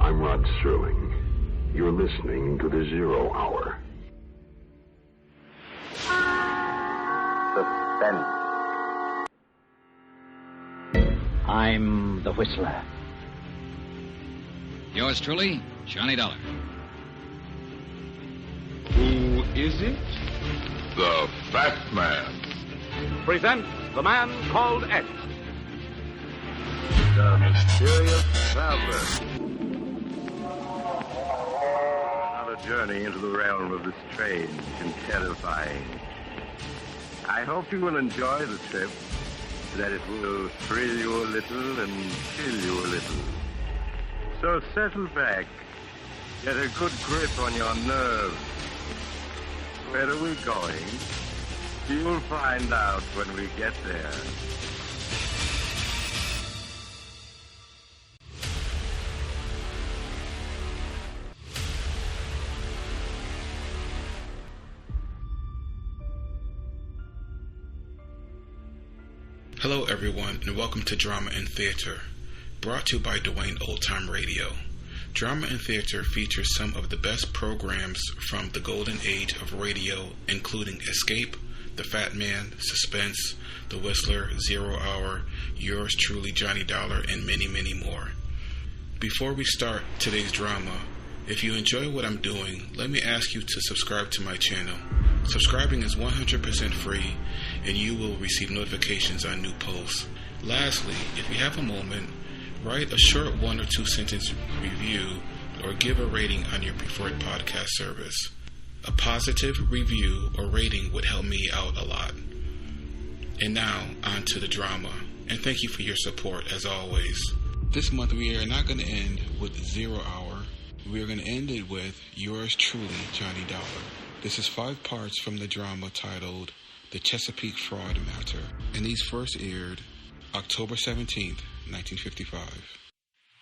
I'm Rod Serling. You're listening to the Zero Hour. Suspense. I'm the Whistler. Yours truly, Johnny Dollar. Who is it? The Fat Man. Presents The Man Called X. The Mysterious Traveler. Another journey into the realm of the strange and terrifying. I hope you will enjoy the trip, that it will thrill you a little and chill you a little. So settle back, get a good grip on your nerves. Where are we going? You'll find out when we get there. Hello everyone, and welcome to Drama and Theater, brought to you by Duane Old Time Radio. Drama and Theater features some of the best programs from the golden age of radio, including Escape, The Fat Man, Suspense, The Whistler, Zero Hour, Yours Truly, Johnny Dollar, and many, many more. Before we start today's drama, if you enjoy what I'm doing, let me ask you to subscribe to my channel. Subscribing is 100% free, and you will receive notifications on new posts. Lastly, if you have a moment, write a short 1 or 2 sentence review or give a rating on your preferred podcast service. A positive review or rating would help me out a lot. And now, on to the drama. And thank you for your support, as always. This month we are not going to end with Zero Hour. We are going to end it with Yours Truly, Johnny Dollar. This is 5 parts from the drama titled The Chesapeake Fraud Matter. And these first aired October 17th, 1955.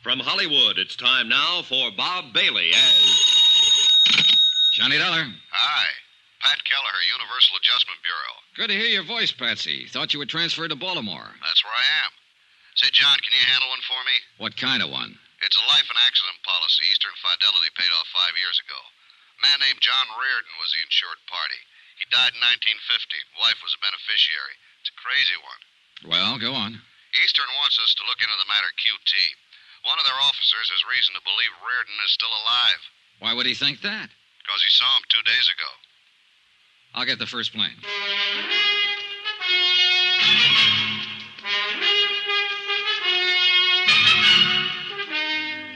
From Hollywood, it's time now for Bob Bailey as Johnny Dollar. Hi. Pat Kellerher, Universal Adjustment Bureau. Good to hear your voice, Patsy. Thought you were transferred to Baltimore. That's where I am. Say, John, can you handle one for me? What kind of one? It's a life and accident policy Eastern Fidelity paid off 5 years ago. A man named John Reardon was the insured party. He died in 1950. Wife was a beneficiary. It's a crazy one. Well, go on. Eastern wants us to look into the matter QT. One of their officers has reason to believe Reardon is still alive. Why would he think that? Because he saw him 2 days ago. I'll get the first plane.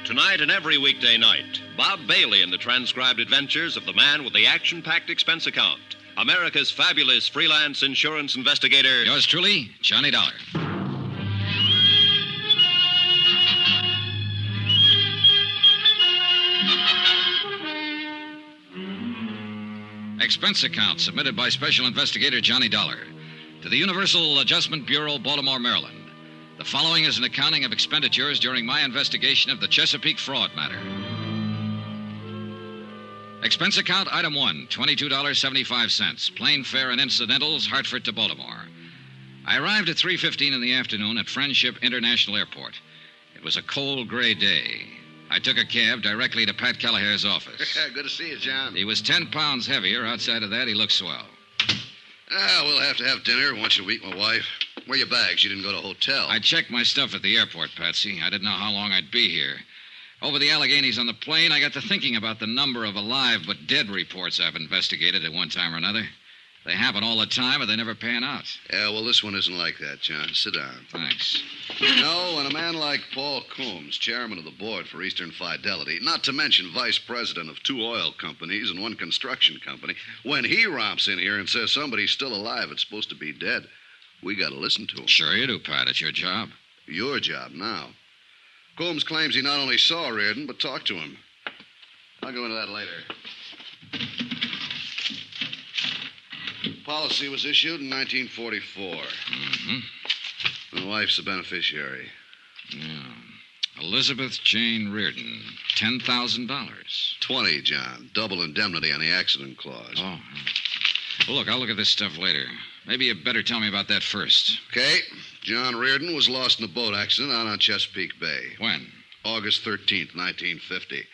Tonight and every weekday night, Bob Bailey in the transcribed adventures of the man with the action-packed expense account, America's fabulous freelance insurance investigator. Yours truly, Johnny Dollar. Expense account submitted by Special Investigator Johnny Dollar to the Universal Adjustment Bureau, Baltimore, Maryland. The following is an accounting of expenditures during my investigation of the Chesapeake Fraud Matter. Expense account item 1, $22.75. Plane fare and incidentals, Hartford to Baltimore. I arrived at 3:15 in the afternoon at Friendship International Airport. It was a cold, gray day. I took a cab directly to Pat Kellerher's office. Good to see you, John. He was 10 pounds heavier. Outside of that, he looked swell. We'll have to have dinner once you meet my wife. Where are your bags? You didn't go to a hotel. I checked my stuff at the airport, Patsy. I didn't know how long I'd be here. Over the Alleghenies on the plane, I got to thinking about the number of alive but dead reports I've investigated at one time or another. They happen all the time, but they never pan out. Yeah, well, this one isn't like that, John. Sit down. Thanks. You know, when a man like Paul Coombs, chairman of the board for Eastern Fidelity, not to mention vice president of 2 oil companies and 1 construction company, when he romps in here and says somebody's still alive, it's supposed to be dead, we got to listen to him. Sure you do, Pat. It's your job. Your job now. Coombs claims he not only saw Reardon, but talked to him. I'll go into that later. Policy was issued in 1944. Mm-hmm. My wife's a beneficiary. Yeah. Elizabeth Jane Reardon, $10,000. 20, John. Double indemnity on the accident clause. Oh. Well, look, I'll look at this stuff later. Maybe you better tell me about that first. Okay. John Reardon was lost in a boat accident out on Chesapeake Bay. When? August 13th, 1950.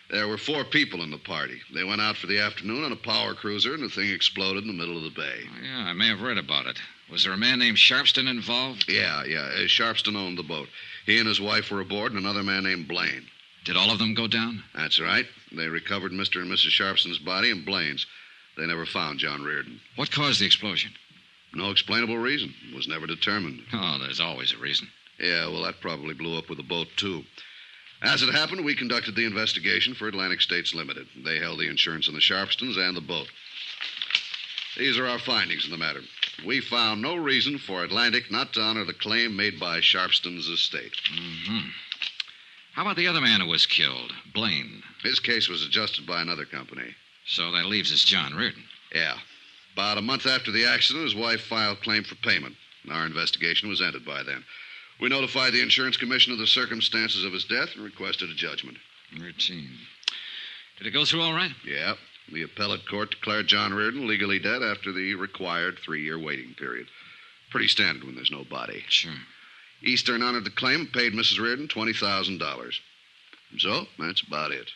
There were 4 people in the party. They went out for the afternoon on a power cruiser, and the thing exploded in the middle of the bay. Oh, yeah, I may have read about it. Was there a man named Sharpston involved? Yeah. Sharpston owned the boat. He and his wife were aboard, and another man named Blaine. Did all of them go down? That's right. They recovered Mr. and Mrs. Sharpston's body and Blaine's. They never found John Reardon. What caused the explosion? No explainable reason. It was never determined. Oh, there's always a reason. Yeah, well, that probably blew up with the boat, too. As it happened, we conducted the investigation for Atlantic States Limited. They held the insurance on the Sharpstons and the boat. These are our findings in the matter. We found no reason for Atlantic not to honor the claim made by Sharpston's estate. Mm-hmm. How about the other man who was killed, Blaine? His case was adjusted by another company. So that leaves us John Reardon. Yeah. About a month after the accident, his wife filed claim for payment. Our investigation was ended by then. We notified the insurance commission of the circumstances of his death and requested a judgment. Routine. Did it go through all right? Yeah. The appellate court declared John Reardon legally dead after the required 3-year waiting period. Pretty standard when there's no body. Sure. Eastern honored the claim and paid Mrs. Reardon $20,000. So, that's about it.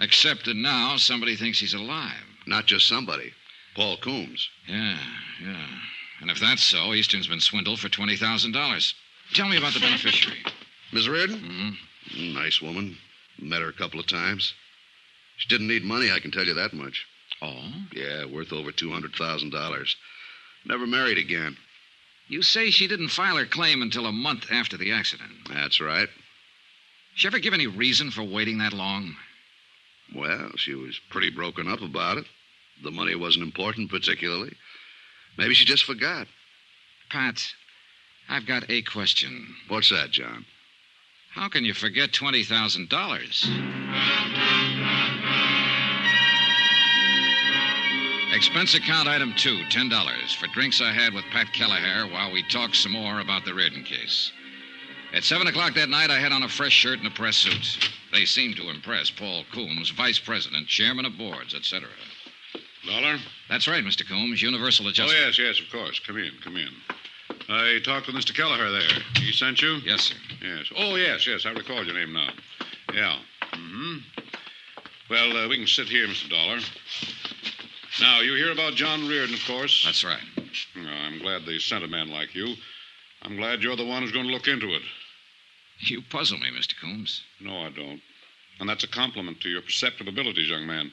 Except that now somebody thinks he's alive. Not just somebody. Paul Coombs. Yeah. And if that's so, Eastern's been swindled for $20,000. Tell me about the beneficiary. Miss Reardon? Mm-hmm. Nice woman. Met her a couple of times. She didn't need money, I can tell you that much. Oh? Yeah, worth over $200,000. Never married again. You say she didn't file her claim until a month after the accident. That's right. She ever give any reason for waiting that long? Well, she was pretty broken up about it. The money wasn't important particularly. Maybe she just forgot. Pat, I've got a question. What's that, John? How can you forget $20,000? Expense account item 2, $10 for drinks I had with Pat Kellerher while we talked some more about the Reardon case. At 7 o'clock that night, I had on a fresh shirt and a press suit. They seemed to impress Paul Coombs, vice president, chairman of boards, etc. Dollar? That's right, Mr. Coombs. Universal adjustment. Oh, yes, of course. Come in. I talked with Mr. Kellerher there. He sent you? Yes, sir. Yes. Oh, yes. I recall your name now. Yeah. Mm-hmm. Well, we can sit here, Mr. Dollar. Now, you hear about John Reardon, of course? That's right. I'm glad they sent a man like you. I'm glad you're the one who's going to look into it. You puzzle me, Mr. Coombs. No, I don't. And that's a compliment to your perceptive abilities, young man.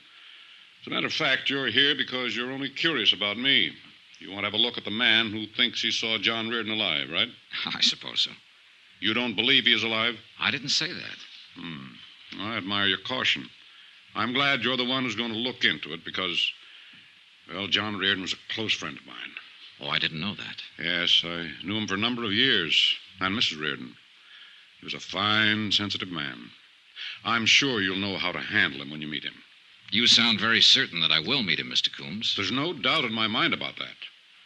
As a matter of fact, you're here because you're only curious about me. You want to have a look at the man who thinks he saw John Reardon alive, right? I suppose so. You don't believe he is alive? I didn't say that. I admire your caution. I'm glad you're the one who's going to look into it because, well, John Reardon was a close friend of mine. Oh, I didn't know that. Yes, I knew him for a number of years. And Mrs. Reardon. He was a fine, sensitive man. I'm sure you'll know how to handle him when you meet him. You sound very certain that I will meet him, Mr. Coombs. There's no doubt in my mind about that.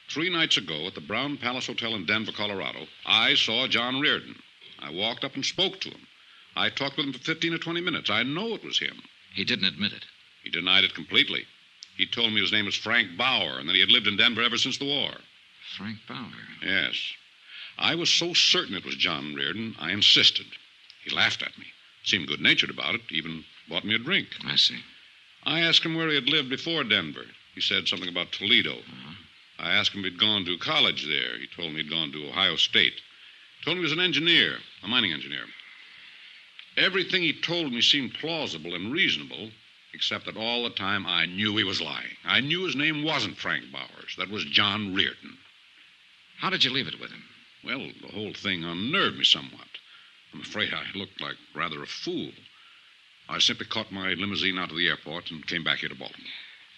3 nights ago at the Brown Palace Hotel in Denver, Colorado, I saw John Reardon. I walked up and spoke to him. I talked with him for 15 or 20 minutes. I know it was him. He didn't admit it. He denied it completely. He told me his name was Frank Bauer and that he had lived in Denver ever since the war. Frank Bauer? Yes. I was so certain it was John Reardon, I insisted. He laughed at me, seemed good-natured about it, even bought me a drink. I see. I asked him where he had lived before Denver. He said something about Toledo. Uh-huh. I asked him if he'd gone to college there. He told me he'd gone to Ohio State. Told me he was an engineer, a mining engineer. Everything he told me seemed plausible and reasonable, except that all the time I knew he was lying. I knew his name wasn't Frank Bowers. That was John Reardon. How did you leave it with him? Well, the whole thing unnerved me somewhat. I'm afraid I looked like rather a fool. I simply caught my limousine out to the airport and came back here to Baltimore.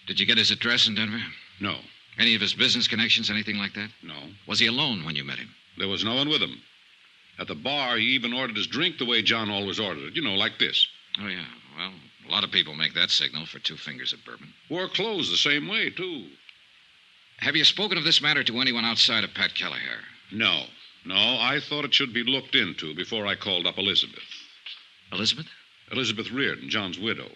Did you get his address in Denver? No. Any of his business connections, anything like that? No. Was he alone when you met him? There was no one with him. At the bar, he even ordered his drink the way John always ordered it. You know, like this. Oh, yeah. Well, a lot of people make that signal for 2 fingers of bourbon. Wore clothes the same way, too. Have you spoken of this matter to anyone outside of Pat Kellerher? No, I thought it should be looked into before I called up Elizabeth. Elizabeth? Elizabeth Reardon, John's widow.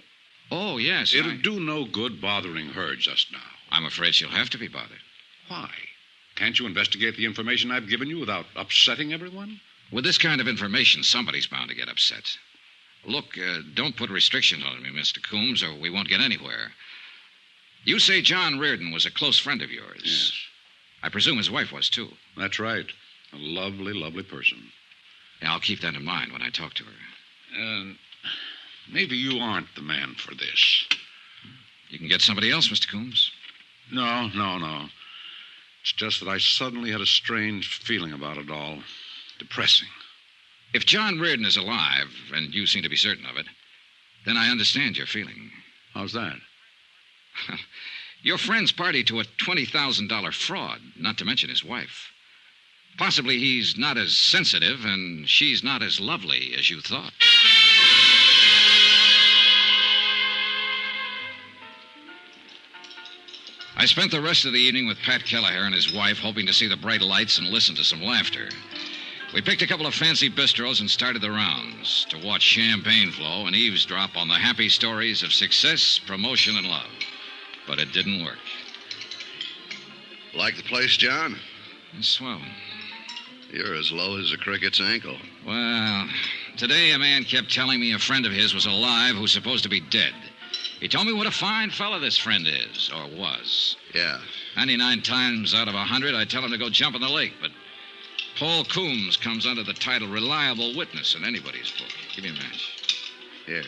Oh, yes. It'll do no good bothering her just now. I'm afraid she'll have to be bothered. Why? Can't you investigate the information I've given you without upsetting everyone? With this kind of information, somebody's bound to get upset. Look, don't put restrictions on me, Mr. Coombs, or we won't get anywhere. You say John Reardon was a close friend of yours. Yes. I presume his wife was, too. That's right. A lovely, lovely person. Yeah, I'll keep that in mind when I talk to her. Maybe you aren't the man for this. You can get somebody else, Mr. Coombs. No. It's just that I suddenly had a strange feeling about it all. Depressing. If John Reardon is alive, and you seem to be certain of it, then I understand your feeling. How's that? Your friend's party to a $20,000 fraud, not to mention his wife. Possibly he's not as sensitive and she's not as lovely as you thought. I spent the rest of the evening with Pat Kellerher and his wife, hoping to see the bright lights and listen to some laughter. We picked a couple of fancy bistros and started the rounds to watch champagne flow and eavesdrop on the happy stories of success, promotion, and love. But it didn't work. Like the place, John? It's swell. You're as low as a cricket's ankle. Well, today a man kept telling me a friend of his was alive who's supposed to be dead. He told me what a fine fella this friend is, or was. Yeah. 99 times out of 100, I tell him to go jump in the lake, but Paul Coombs comes under the title Reliable Witness in anybody's book. Give me a match. Here.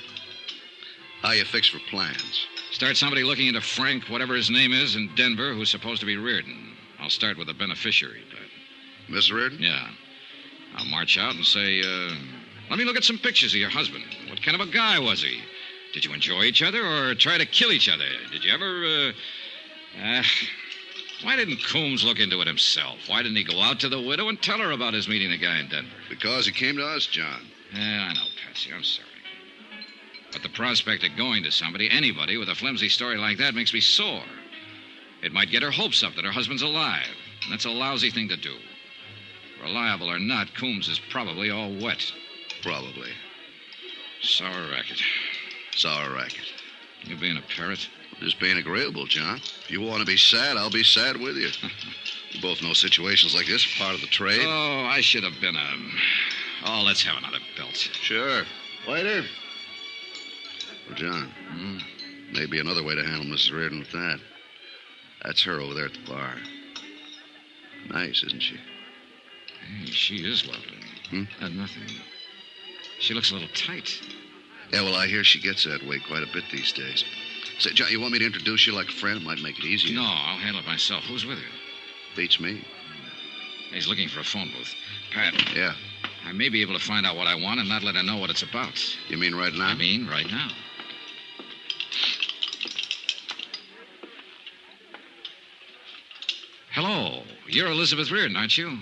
How you fix for plans? Start somebody looking into Frank, whatever his name is, in Denver, who's supposed to be Reardon. I'll start with the beneficiary, but... Miss Reardon? Yeah. I'll march out and say, let me look at some pictures of your husband. What kind of a guy was he? Did you enjoy each other or try to kill each other? Did you ever, Why didn't Coombs look into it himself? Why didn't he go out to the widow and tell her about his meeting the guy in Denver? Because he came to us, John. Yeah, I know, Patsy. I'm sorry. But the prospect of going to somebody, anybody, with a flimsy story like that makes me sore. It might get her hopes up that her husband's alive. And that's a lousy thing to do. Reliable or not, Coombs is probably all wet. Probably. Sour racket. Sour racket. You being a parrot? Just being agreeable, John. If you want to be sad, I'll be sad with you. We both know situations like this are part of the trade. Oh, I should have been a... Oh, let's have another belt. Sure. Waiter. Well, John, maybe another way to handle Mrs. Reardon with that. That's her over there at the bar. Nice, isn't she? Hey, she is lovely. Nothing. She looks a little tight. Yeah, well, I hear she gets that way quite a bit these days. Say, John, you want me to introduce you like a friend? It might make it easier. No, I'll handle it myself. Who's with her? Beats me. He's looking for a phone booth. Pat. Yeah? I may be able to find out what I want and not let her know what it's about. You mean right now? I mean right now. Hello. You're Elizabeth Reardon, aren't you?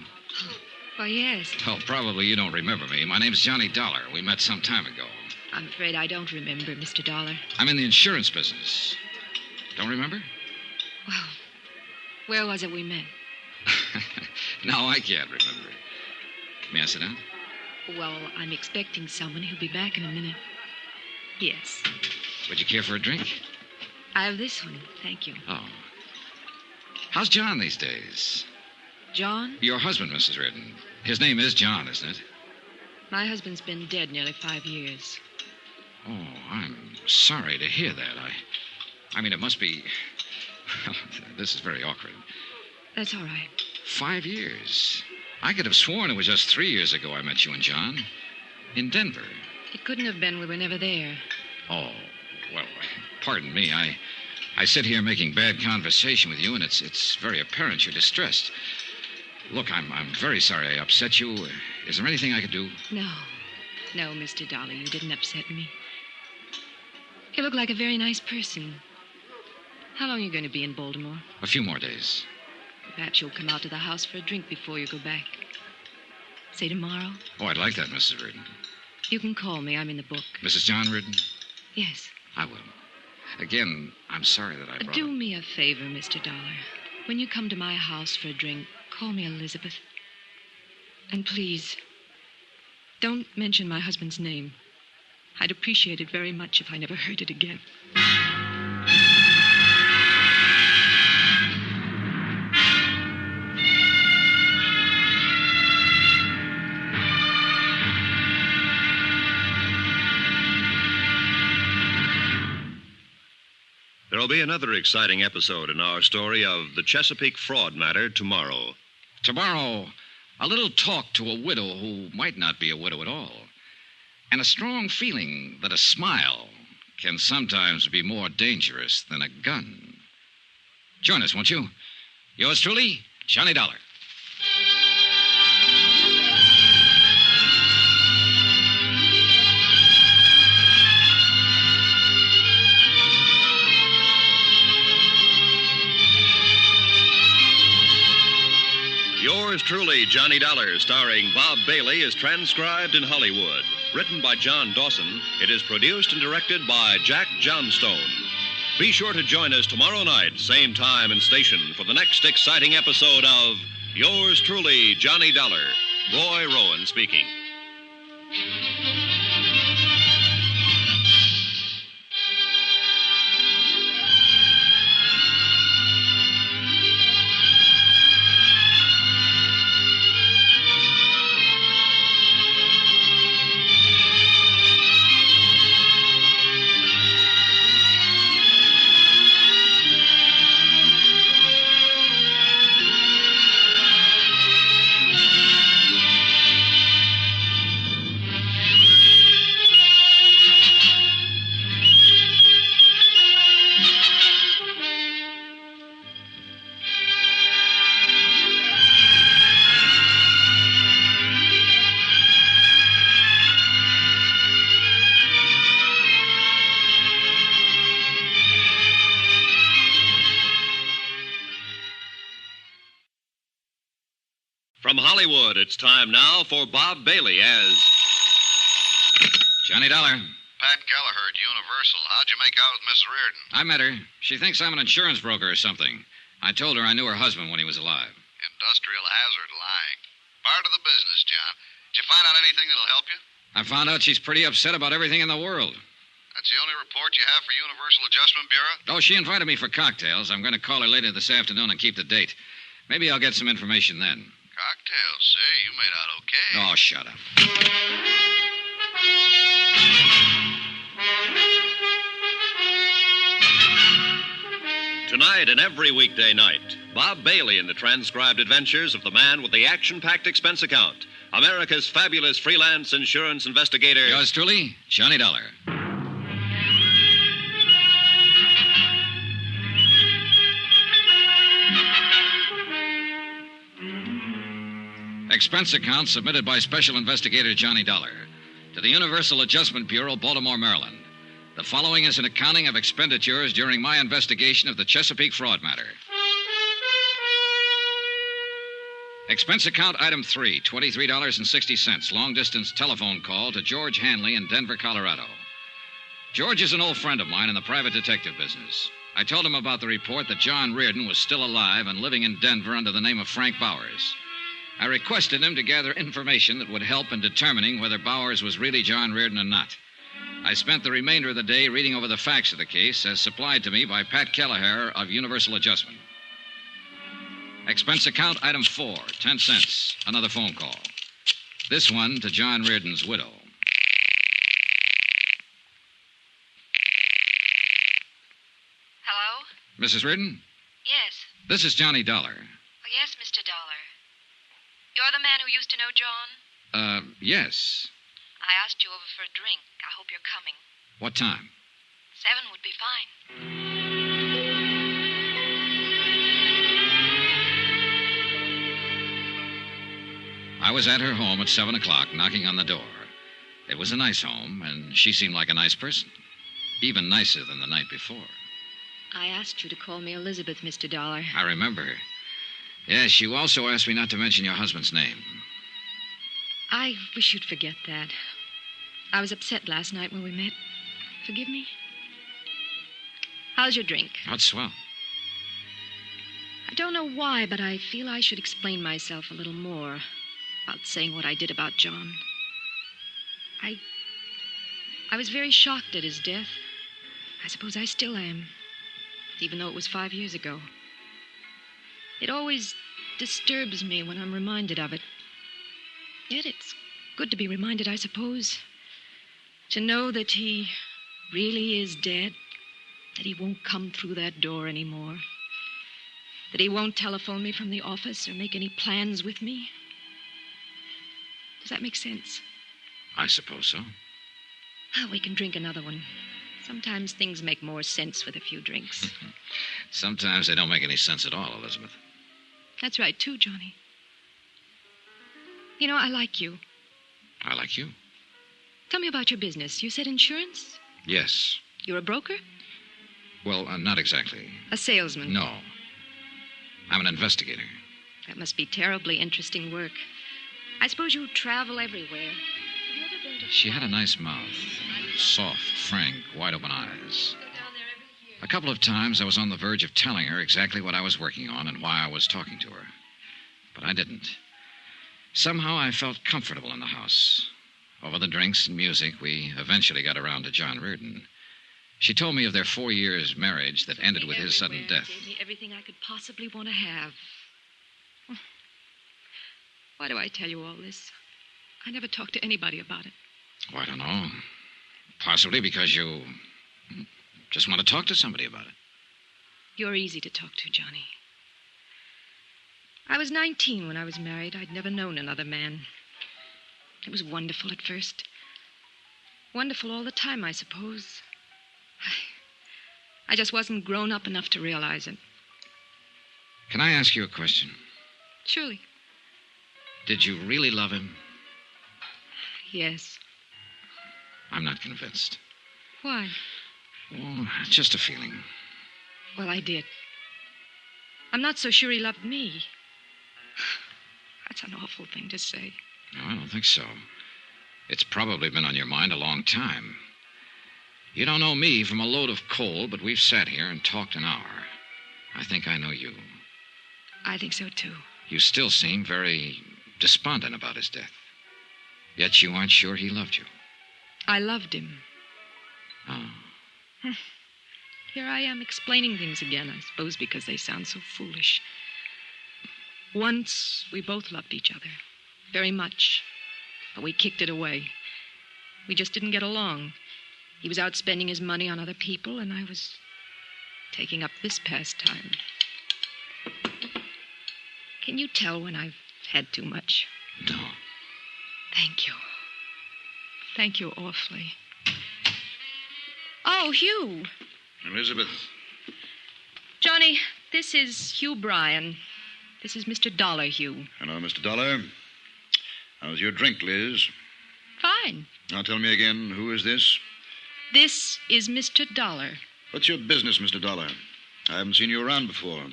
Why, yes. Oh, probably you don't remember me. My name's Johnny Dollar. We met some time ago. I'm afraid I don't remember, Mr. Dollar. I'm in the insurance business. Don't remember? Well, where was it we met? No, I can't remember. May I sit down? Well, I'm expecting someone who'll be back in a minute. Yes. Would you care for a drink? I have this one, thank you. Oh. How's John these days? John? Your husband, Mrs. Reardon. His name is John, isn't it? My husband's been dead nearly 5 years. Oh, I'm sorry to hear that. I mean, it must be... This is very awkward. That's all right. 5 years. I could have sworn it was just 3 years ago I met you and John. In Denver. It couldn't have been. We were never there. Oh, well, pardon me. I sit here making bad conversation with you, and it's very apparent you're distressed. Look, I'm very sorry I upset you. Is there anything I could do? No, Mr. Dollar, you didn't upset me. You look like a very nice person. How long are you going to be in Baltimore? A few more days. Perhaps you'll come out to the house for a drink before you go back. Say tomorrow? Oh, I'd like that, Mrs. Reardon. You can call me. I'm in the book. Mrs. John Reardon? Yes. I will. Again, I'm sorry that I brought Do me a favor, Mr. Dollar. When you come to my house for a drink, call me Elizabeth. And please, don't mention my husband's name. I'd appreciate it very much if I never heard it again. There'll be another exciting episode in our story of the Chesapeake Fraud Matter tomorrow. Tomorrow, a little talk to a widow who might not be a widow at all. And a strong feeling that a smile can sometimes be more dangerous than a gun. Join us, won't you? Yours truly, Johnny Dollar. Yours truly, Johnny Dollar, starring Bob Bailey, is transcribed in Hollywood. Written by John Dawson, it is produced and directed by Jack Johnstone. Be sure to join us tomorrow night, same time and station, for the next exciting episode of Yours truly, Johnny Dollar. Roy Rowan speaking. From Hollywood, it's time now for Bob Bailey as Johnny Dollar. Pat Kellerher at Universal. How'd you make out with Miss Reardon? I met her. She thinks I'm an insurance broker or something. I told her I knew her husband when he was alive. Industrial hazard lying. Part of the business, John. Did you find out anything that'll help you? I found out she's pretty upset about everything in the world. That's the only report you have for Universal Adjustment Bureau? Oh, she invited me for cocktails. I'm going to call her later this afternoon and keep the date. Maybe I'll get some information then. Cocktails, say? You made out okay. Oh, shut up. Tonight and every weekday night, Bob Bailey in the transcribed adventures of the man with the action-packed expense account, America's fabulous freelance insurance investigator. Yours truly, Johnny Dollar. Expense account submitted by Special Investigator Johnny Dollar to the Universal Adjustment Bureau, Baltimore, Maryland. The following is an accounting of expenditures during my investigation of the Chesapeake Fraud Matter. Expense account item 3, $23.60, long-distance telephone call to George Hanley in Denver, Colorado. George is an old friend of mine in the private detective business. I told him about the report that John Reardon was still alive and living in Denver under the name of Frank Bowers. I requested him to gather information that would help in determining whether Bowers was really John Reardon or not. I spent the remainder of the day reading over the facts of the case as supplied to me by Pat Kellerher of Universal Adjustment. Expense account item 4, 10 cents, another phone call. This one to John Reardon's widow. Hello? Mrs. Reardon? Yes. This is Johnny Dollar. Oh, yes, Mr. Dollar. You're the man who used to know John? Yes. I asked you over for a drink. I hope you're coming. What time? 7 would be fine. I was at her home at 7 o'clock, knocking on the door. It was a nice home, and she seemed like a nice person. Even nicer than the night before. I asked you to call me Elizabeth, Mr. Dollar. I remember. Yes, you also asked me not to mention your husband's name. I wish you'd forget that. I was upset last night when we met. Forgive me? How's your drink? Oh, it's swell. I don't know why, but I feel I should explain myself a little more about saying what I did about John. I was very shocked at his death. I suppose I still am, even though it was 5 years ago. It always disturbs me when I'm reminded of it. Yet it's good to be reminded, I suppose. To know that he really is dead. That he won't come through that door anymore. That he won't telephone me from the office or make any plans with me. Does that make sense? I suppose so. We can drink another one. Sometimes things make more sense with a few drinks. Sometimes they don't make any sense at all, Elizabeth. That's right, too, Johnny. You know, I like you. I like you. Tell me about your business. You said insurance? Yes. You're a broker? Well, not exactly. A salesman? No. I'm an investigator. That must be terribly interesting work. I suppose you travel everywhere. Have you ever been to... She had a nice mouth. Soft, frank, wide-open eyes. A couple of times I was on the verge of telling her exactly what I was working on and why I was talking to her. But I didn't. Somehow I felt comfortable in the house. Over the drinks and music, we eventually got around to John Reardon. She told me of their 4 years' marriage that ended with his sudden death. Gave me everything I could possibly want to have. Why do I tell you all this? I never talked to anybody about it. Oh, I don't know. Possibly because you just want to talk to somebody about it. You're easy to talk to, Johnny. I was 19 when I was married. I'd never known another man. It was wonderful at first. Wonderful all the time, I suppose. I just wasn't grown up enough to realize it. Can I ask you a question? Surely. Did you really love him? Yes. I'm not convinced. Why? Oh, just a feeling. Well, I did. I'm not so sure he loved me. That's an awful thing to say. No, I don't think so. It's probably been on your mind a long time. You don't know me from a load of coal, but we've sat here and talked an hour. I think I know you. I think so, too. You still seem very despondent about his death. Yet you aren't sure he loved you. I loved him. Oh. Here I am explaining things again, I suppose because they sound so foolish. Once, we both loved each other. Very much. But we kicked it away. We just didn't get along. He was out spending his money on other people, and I was taking up this pastime. Can you tell when I've had too much? No. Thank you. Thank you awfully. Oh, Hugh. Elizabeth. Johnny, this is Hugh Bryan. This is Mr. Dollar, Hugh. Hello, Mr. Dollar. How's your drink, Liz? Fine. Now tell me again, who is this? This is Mr. Dollar. What's your business, Mr. Dollar? I haven't seen you around before.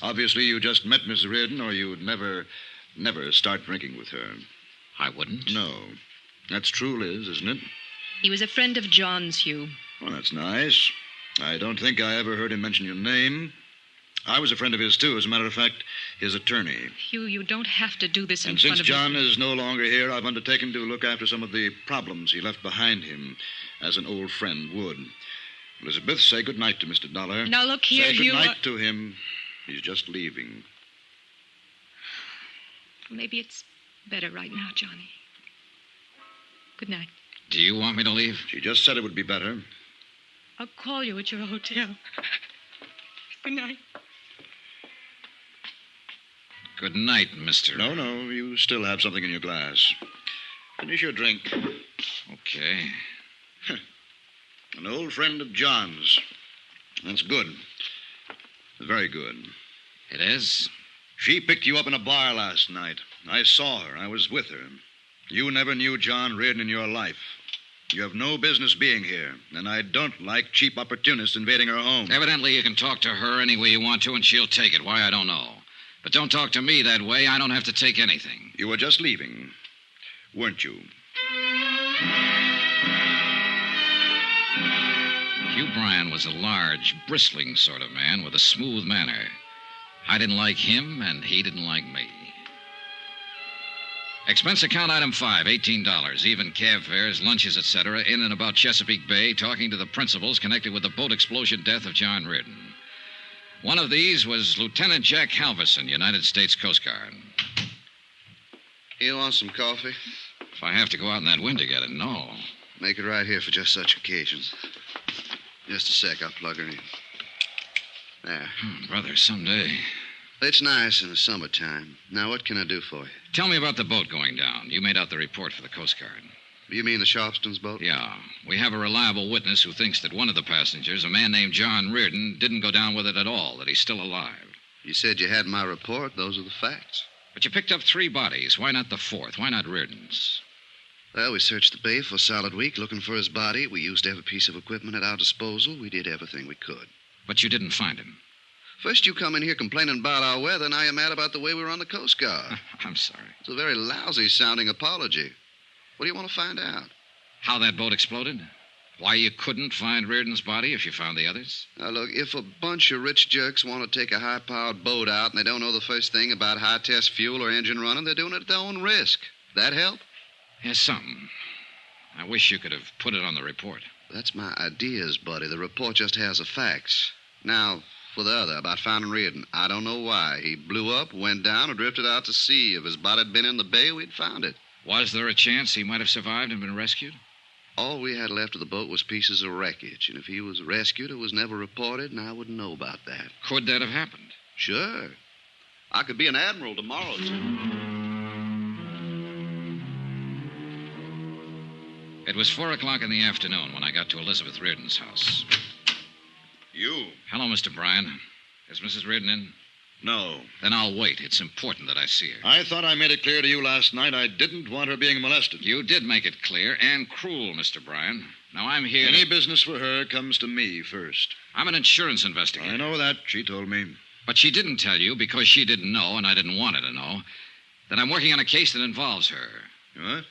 Obviously, you just met Miss Reardon, or you'd never start drinking with her. I wouldn't? No. That's true, Liz, isn't it? He was a friend of John's, Hugh. Well, that's nice. I don't think I ever heard him mention your name. I was a friend of his, too. As a matter of fact, his attorney. Hugh, you don't have to do this in front of... And since John is no longer here, I've undertaken to look after some of the problems he left behind him, as an old friend would. Elizabeth, say goodnight to Mr. Dollar. Now, look here, Say Hugh... Say goodnight to him. He's just leaving. Maybe it's better right now, Johnny. Good night. Do you want me to leave? She just said it would be better. I'll call you at your hotel. Good night. Good night, Mr. No, you still have something in your glass. Finish your drink. Okay. An old friend of John's. That's good. Very good. It is? She picked you up in a bar last night. I saw her. I was with her. You never knew John Reardon in your life. You have no business being here, and I don't like cheap opportunists invading her home. Evidently, you can talk to her any way you want to, and she'll take it. Why, I don't know. But don't talk to me that way. I don't have to take anything. You were just leaving, weren't you? Hugh Bryan was a large, bristling sort of man with a smooth manner. I didn't like him, and he didn't like me. Expense account item 5, $18. Even cab fares, lunches, etc., in and about Chesapeake Bay, talking to the principals connected with the boat explosion death of John Reardon. One of these was Lieutenant Jack Halverson, United States Coast Guard. You want some coffee? If I have to go out in that wind to get it, no. Make it right here for just such occasions. Just a sec. I'll plug her in. There. Brother, someday. It's nice in the summertime. Now, what can I do for you? Tell me about the boat going down. You made out the report for the Coast Guard. You mean the Sharpston's boat? Yeah. We have a reliable witness who thinks that one of the passengers, a man named John Reardon, didn't go down with it at all, that he's still alive. You said you had my report. Those are the facts. But you picked up 3 bodies. Why not the 4th? Why not Reardon's? Well, we searched the bay for a solid week looking for his body. We used every piece of equipment at our disposal. We did everything we could. But you didn't find him. First you come in here complaining about our weather, now you're mad about the way we were on the Coast Guard. I'm sorry. It's a very lousy-sounding apology. What do you want to find out? How that boat exploded? Why you couldn't find Reardon's body if you found the others? Now, look, if a bunch of rich jerks want to take a high-powered boat out and they don't know the first thing about high-test fuel or engine running, they're doing it at their own risk. That help? Yes, some. I wish you could have put it on the report. That's my ideas, buddy. The report just has the facts. Now, for the other, about finding Reardon, I don't know why. He blew up, went down, or drifted out to sea. If his body had been in the bay, we'd found it. Was there a chance he might have survived and been rescued? All we had left of the boat was pieces of wreckage, and if he was rescued, it was never reported, and I wouldn't know about that. Could that have happened? Sure. I could be an admiral tomorrow, too. It was 4 o'clock in the afternoon when I got to Elizabeth Reardon's house. You? Hello, Mr. Bryan. Is Mrs. Reardon in? No. Then I'll wait. It's important that I see her. I thought I made it clear to you last night I didn't want her being molested. You did make it clear and cruel, Mr. Bryan. Now, I'm here Any business for her comes to me first. I'm an insurance investigator. I know that. She told me. But she didn't tell you because she didn't know, and I didn't want her to know, that I'm working on a case that involves her. What?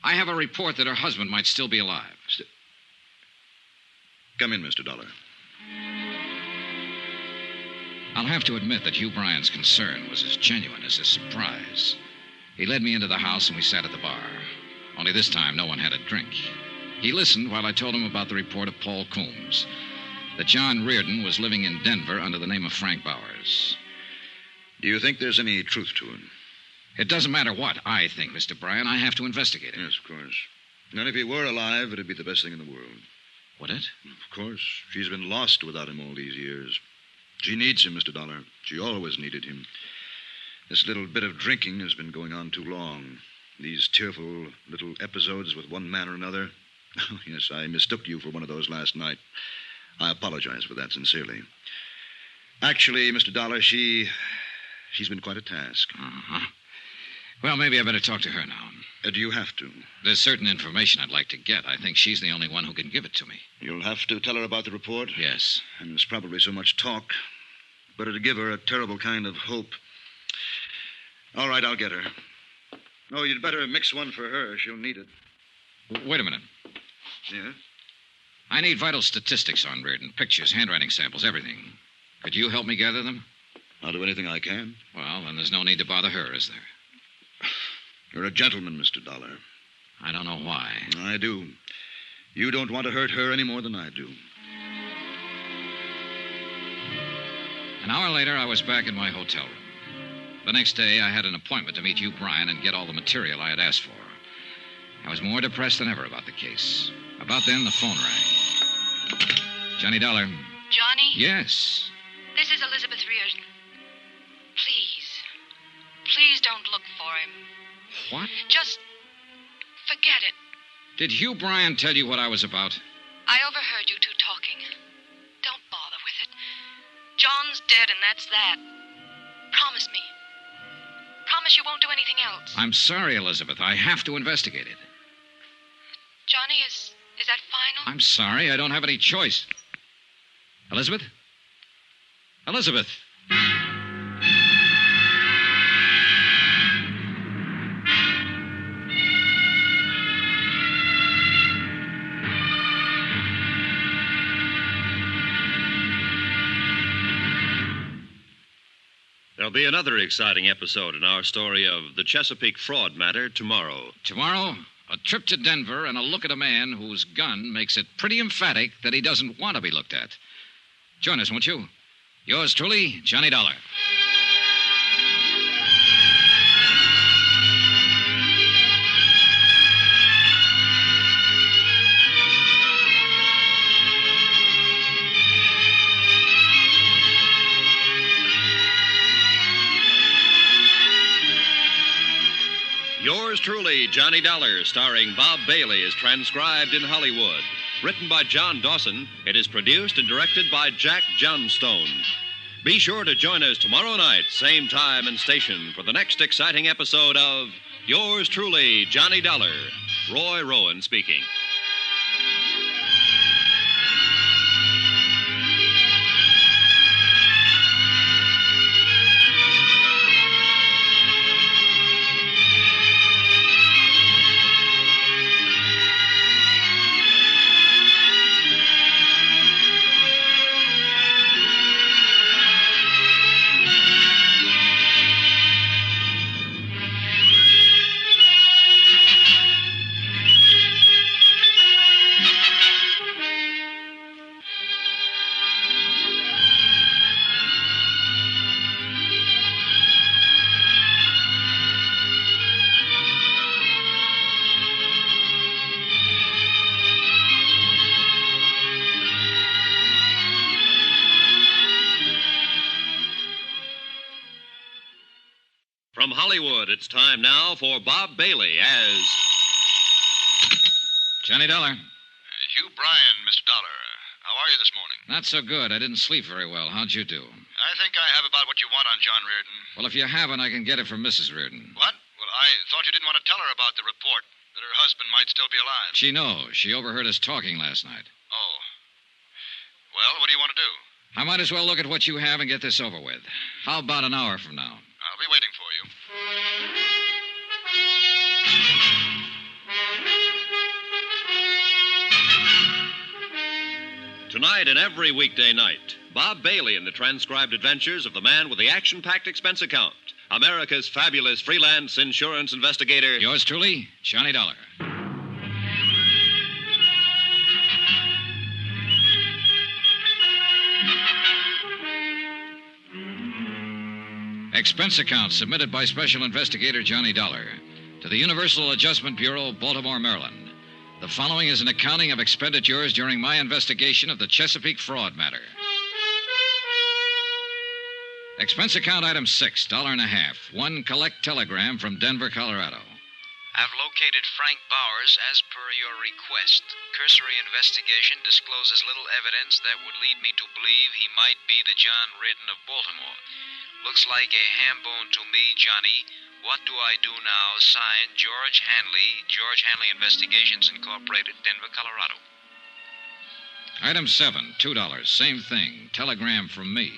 I have a report that her husband might still be alive. Come in, Mr. Dollar. I'll have to admit that Hugh Bryan's concern was as genuine as his surprise. He led me into the house and we sat at the bar. Only this time, no one had a drink. He listened while I told him about the report of Paul Coombs, that John Reardon was living in Denver under the name of Frank Bowers. Do you think there's any truth to it? It doesn't matter what I think, Mr. Bryan. I have to investigate it. Yes, of course. And if he were alive, it'd be the best thing in the world. Would it? Of course. She's been lost without him all these years. She needs him, Mr. Dollar. She always needed him. This little bit of drinking has been going on too long. These tearful little episodes with one man or another. Oh, yes, I mistook you for one of those last night. I apologize for that sincerely. Actually, Mr. Dollar, she's been quite a task. Uh-huh. Well, maybe I better talk to her now. Do you have to? There's certain information I'd like to get. I think she's the only one who can give it to me. You'll have to tell her about the report? Yes. And there's probably so much talk. But it'll give her a terrible kind of hope. All right, I'll get her. Oh, you'd better mix one for her. She'll need it. Wait a minute. Yeah? I need vital statistics on Reardon. Pictures, handwriting samples, everything. Could you help me gather them? I'll do anything I can. Well, then there's no need to bother her, is there? You're a gentleman, Mr. Dollar. I don't know why. I do. You don't want to hurt her any more than I do. An hour later, I was back in my hotel room. The next day, I had an appointment to meet Hugh Bryan and get all the material I had asked for. I was more depressed than ever about the case. About then, the phone rang. Johnny Dollar. Johnny? Yes. This is Elizabeth Reardon. Please don't look for him. What? Just forget it. Did Hugh Bryan tell you what I was about? I overheard you two talking. Don't bother with it. John's dead, and that's that. Promise me. Promise you won't do anything else. I'm sorry, Elizabeth. I have to investigate it. Johnny, is that final? I'm sorry. I don't have any choice. Elizabeth? Elizabeth! There'll be another exciting episode in our story of the Chesapeake Fraud Matter tomorrow. Tomorrow, a trip to Denver and a look at a man whose gun makes it pretty emphatic that he doesn't want to be looked at. Join us, won't you? Yours truly, Johnny Dollar. Yours truly, Johnny Dollar, starring Bob Bailey, is transcribed in Hollywood. Written by John Dawson, it is produced and directed by Jack Johnstone. Be sure to join us tomorrow night, same time and station, for the next exciting episode of Yours truly, Johnny Dollar. Roy Rowan speaking. From Hollywood, it's time now for Bob Bailey as Johnny Dollar. Hugh Bryan, Mr. Dollar. How are you this morning? Not so good. I didn't sleep very well. How'd you do? I think I have about what you want on John Reardon. Well, if you haven't, I can get it from Mrs. Reardon. What? Well, I thought you didn't want to tell her about the report, that her husband might still be alive. She knows. She overheard us talking last night. Oh. Well, what do you want to do? I might as well look at what you have and get this over with. How about an hour from now? I'll be waiting for you. Tonight and every weekday night, Bob Bailey in the transcribed adventures of the man with the action-packed expense account, America's fabulous freelance insurance investigator. Yours truly, Johnny Dollar. Expense account submitted by Special Investigator Johnny Dollar to the Universal Adjustment Bureau, Baltimore, Maryland. The following is an accounting of expenditures during my investigation of the Chesapeake Fraud Matter. Expense account item 6, $1.50. One collect telegram from Denver, Colorado. I've located Frank Bowers as per your request. Cursory investigation discloses little evidence that would lead me to believe he might be the John Reardon of Baltimore. Looks like a ham bone to me, Johnny. What do I do now? Signed, George Hanley Investigations Incorporated, Denver, Colorado. Item 7, $2. Same thing. Telegram from me.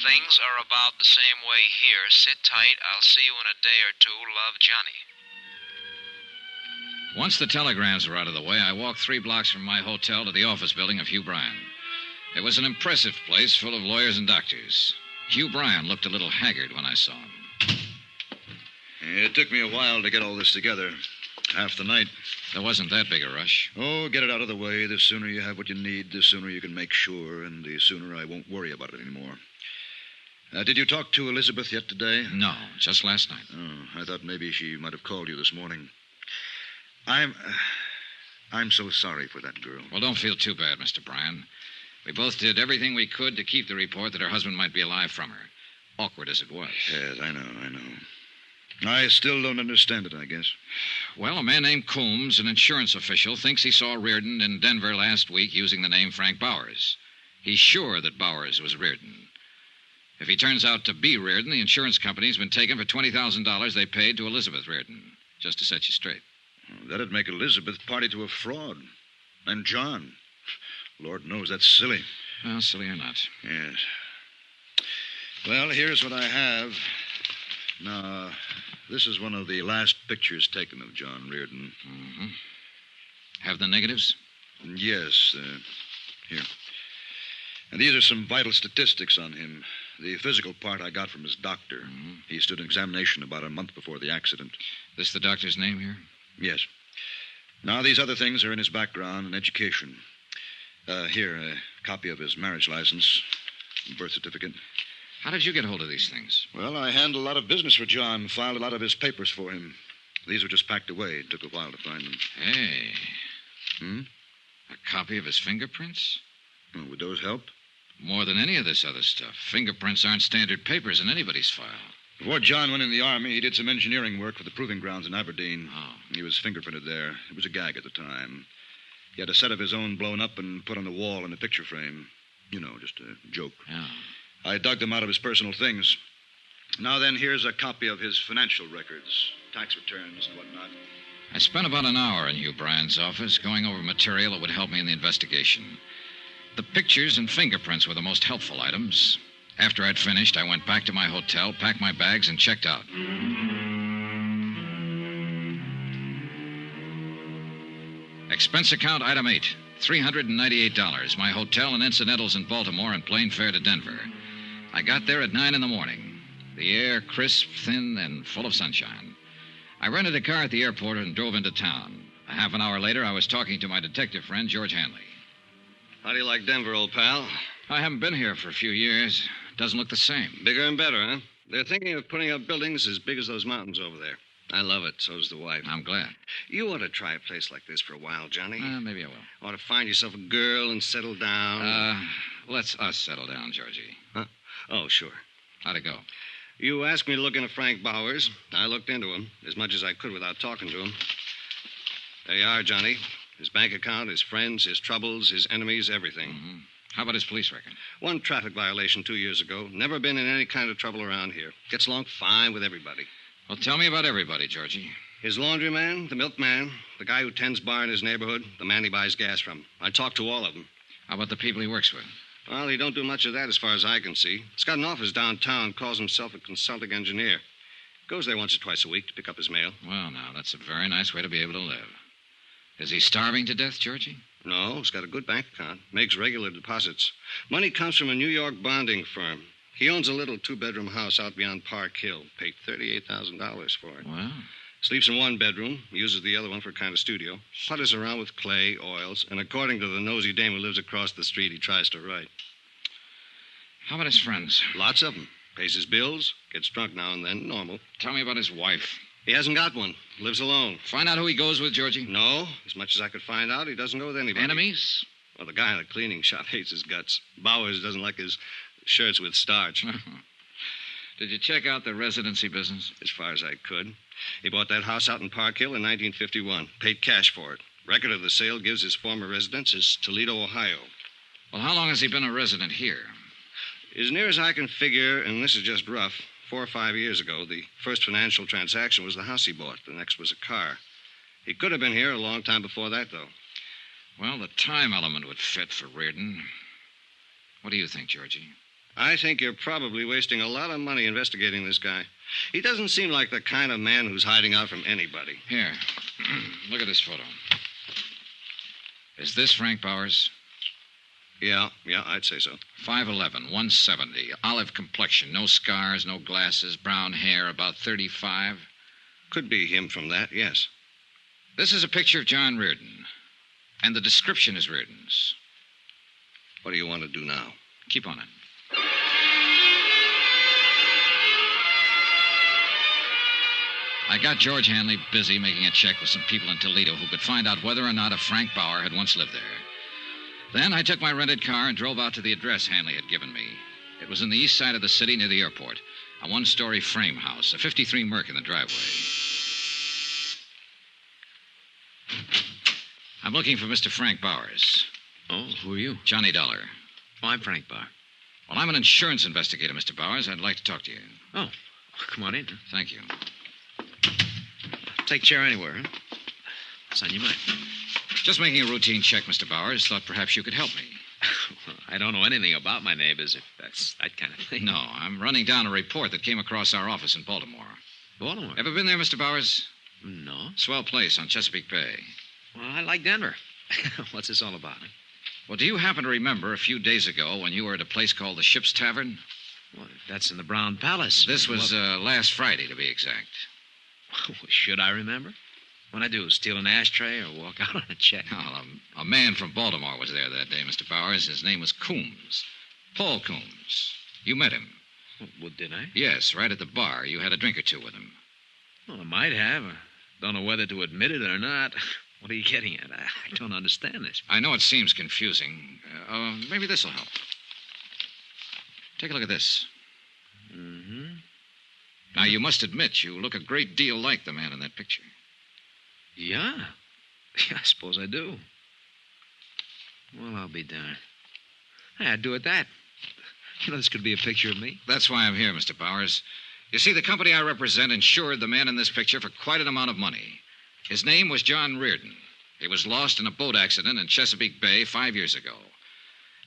Things are about the same way here. Sit tight. I'll see you in a day or two. Love, Johnny. Once the telegrams were out of the way, I walked 3 blocks from my hotel to the office building of Hugh Bryan. It was an impressive place full of lawyers and doctors. Hugh Bryan looked a little haggard when I saw him. It took me a while to get all this together. Half the night. There wasn't that big a rush. Oh, get it out of the way. The sooner you have what you need, the sooner you can make sure, and the sooner I won't worry about it anymore. Did you talk to Elizabeth yet today? No, just last night. Oh, I thought maybe she might have called you this morning. I'm so sorry for that girl. Well, don't feel too bad, Mr. Bryan. We both did everything we could to keep the report that her husband might be alive from her. Awkward as it was. Yes, I know. I still don't understand it, I guess. Well, a man named Coombs, an insurance official, thinks he saw Reardon in Denver last week using the name Frank Bowers. He's sure that Bowers was Reardon. If he turns out to be Reardon, the insurance company's been taken for $20,000 they paid to Elizabeth Reardon, just to set you straight. That'd make Elizabeth party to a fraud. And John. Lord knows that's silly. Well, silly or not. Yes. Well, here's what I have. Now, this is one of the last pictures taken of John Reardon. Mm-hmm. Have the negatives? Yes. Here. And these are some vital statistics on him. The physical part I got from his doctor. Mm-hmm. He stood an examination about a month before the accident. This the doctor's name here? Yes. Now, these other things are in his background and education. Here, a copy of his marriage license, birth certificate. How did you get hold of these things? Well, I handled a lot of business for John, filed a lot of his papers for him. These were just packed away. It took a while to find them. Hey. Hmm? A copy of his fingerprints? Oh, would those help? More than any of this other stuff. Fingerprints aren't standard papers in anybody's file. Before John went in the Army, he did some engineering work for the proving grounds in Aberdeen. Oh. He was fingerprinted there. It was a gag at the time. He had a set of his own blown up and put on the wall in a picture frame. You know, just a joke. Yeah. I dug them out of his personal things. Now then, here's a copy of his financial records, tax returns and whatnot. I spent about an hour in Hugh Bryan's office going over material that would help me in the investigation. The pictures and fingerprints were the most helpful items. After I'd finished, I went back to my hotel, packed my bags, and checked out. Expense account item 8, $398. My hotel and incidentals in Baltimore and plane fare to Denver. I got there at 9 in the morning. The air crisp, thin, and full of sunshine. I rented a car at the airport and drove into town. A half an hour later, I was talking to my detective friend, George Hanley. How do you like Denver, old pal? I haven't been here for a few years. Doesn't look the same. Bigger and better, huh? They're thinking of putting up buildings as big as those mountains over there. I love it. So does the wife. I'm glad. You ought to try a place like this for a while, Johnny. Maybe I will. Ought to find yourself a girl and settle down. Let's us settle down, Georgie. Huh? Oh, sure. How'd it go? You asked me to look into Frank Bowers. I looked into him as much as I could without talking to him. There you are, Johnny. His bank account, his friends, his troubles, his enemies, everything. Mm-hmm. How about his police record? One traffic violation 2 years ago. Never been in any kind of trouble around here. Gets along fine with everybody. Well, tell me about everybody, Georgie. His laundryman, the milkman, the guy who tends bar in his neighborhood, the man he buys gas from. I talked to all of them. How about the people he works with? Well, he don't do much of that as far as I can see. He's got an office downtown, calls himself a consulting engineer. Goes there once or twice a week to pick up his mail. Well, now, that's a very nice way to be able to live. Is he starving to death, Georgie? No, he's got a good bank account. Makes regular deposits. Money comes from a New York bonding firm. He owns a little two-bedroom house out beyond Park Hill. Paid $38,000 for it. Wow. Sleeps in one bedroom, uses the other one for a kind of studio. Putters around with clay, oils, and according to the nosy dame who lives across the street, he tries to write. How about his friends? Lots of them. Pays his bills, gets drunk now and then, normal. Tell me about his wife. He hasn't got one. Lives alone. Find out who he goes with, Georgie? No. As much as I could find out, he doesn't go with anybody. Enemies? Well, the guy in the cleaning shop hates his guts. Bowers doesn't like his shirts with starch. Did you check out the residency business? As far as I could. He bought that house out in Park Hill in 1951. Paid cash for it. Record of the sale gives his former residence as Toledo, Ohio. Well, how long has he been a resident here? As near as I can figure, and this is just rough, 4 or 5 years ago, the first financial transaction was the house he bought. The next was a car. He could have been here a long time before that, though. Well, the time element would fit for Reardon. What do you think, Georgie? I think you're probably wasting a lot of money investigating this guy. He doesn't seem like the kind of man who's hiding out from anybody. Here, look at this photo. Is this Frank Bowers? Yeah, I'd say so. 5'11", 170, olive complexion, no scars, no glasses, brown hair, about 35. Could be him from that, yes. This is a picture of John Reardon, and the description is Reardon's. What do you want to do now? Keep on it. I got George Hanley busy making a check with some people in Toledo who could find out whether or not a Frank Bauer had once lived there. Then I took my rented car and drove out to the address Hanley had given me. It was in the east side of the city near the airport. A one-story frame house, a 53 Merc in the driveway. I'm looking for Mr. Frank Bowers. Oh, who are you? Johnny Dollar. Oh, I'm Frank Bauer. Well, I'm an insurance investigator, Mr. Bowers. I'd like to talk to you. Oh, come on in. Thank you. Take chair anywhere, huh? What's on your mind? Just making a routine check, Mr. Bowers. Thought perhaps you could help me. I don't know anything about my neighbors, if that's that kind of thing. No, I'm running down a report that came across our office in Baltimore. Baltimore? Ever been there, Mr. Bowers? No. Swell place on Chesapeake Bay. Well, I like Denver. What's this all about? Well, do you happen to remember a few days ago when you were at a place called the Ship's Tavern? Well, that's in the Brown Palace. This was last Friday, to be exact. Should I remember? What I do, steal an ashtray or walk out on a check? Well, a man from Baltimore was there that day, Mr. Bowers. His name was Coombs. Paul Coombs. You met him. Well, did I? Yes, right at the bar. You had a drink or two with him. Well, I might have. I don't know whether to admit it or not. What are you getting at? I don't understand this. I know it seems confusing. Maybe this will help. Take a look at this. Mm-hmm. Now, you must admit you look a great deal like the man in that picture. Yeah? Yeah, I suppose I do. Well, I'll be darned. Hey, I'd do it that. You know, this could be a picture of me. That's why I'm here, Mr. Bowers. You see, the company I represent insured the man in this picture for quite an amount of money. His name was John Reardon. He was lost in a boat accident in Chesapeake Bay 5 years ago.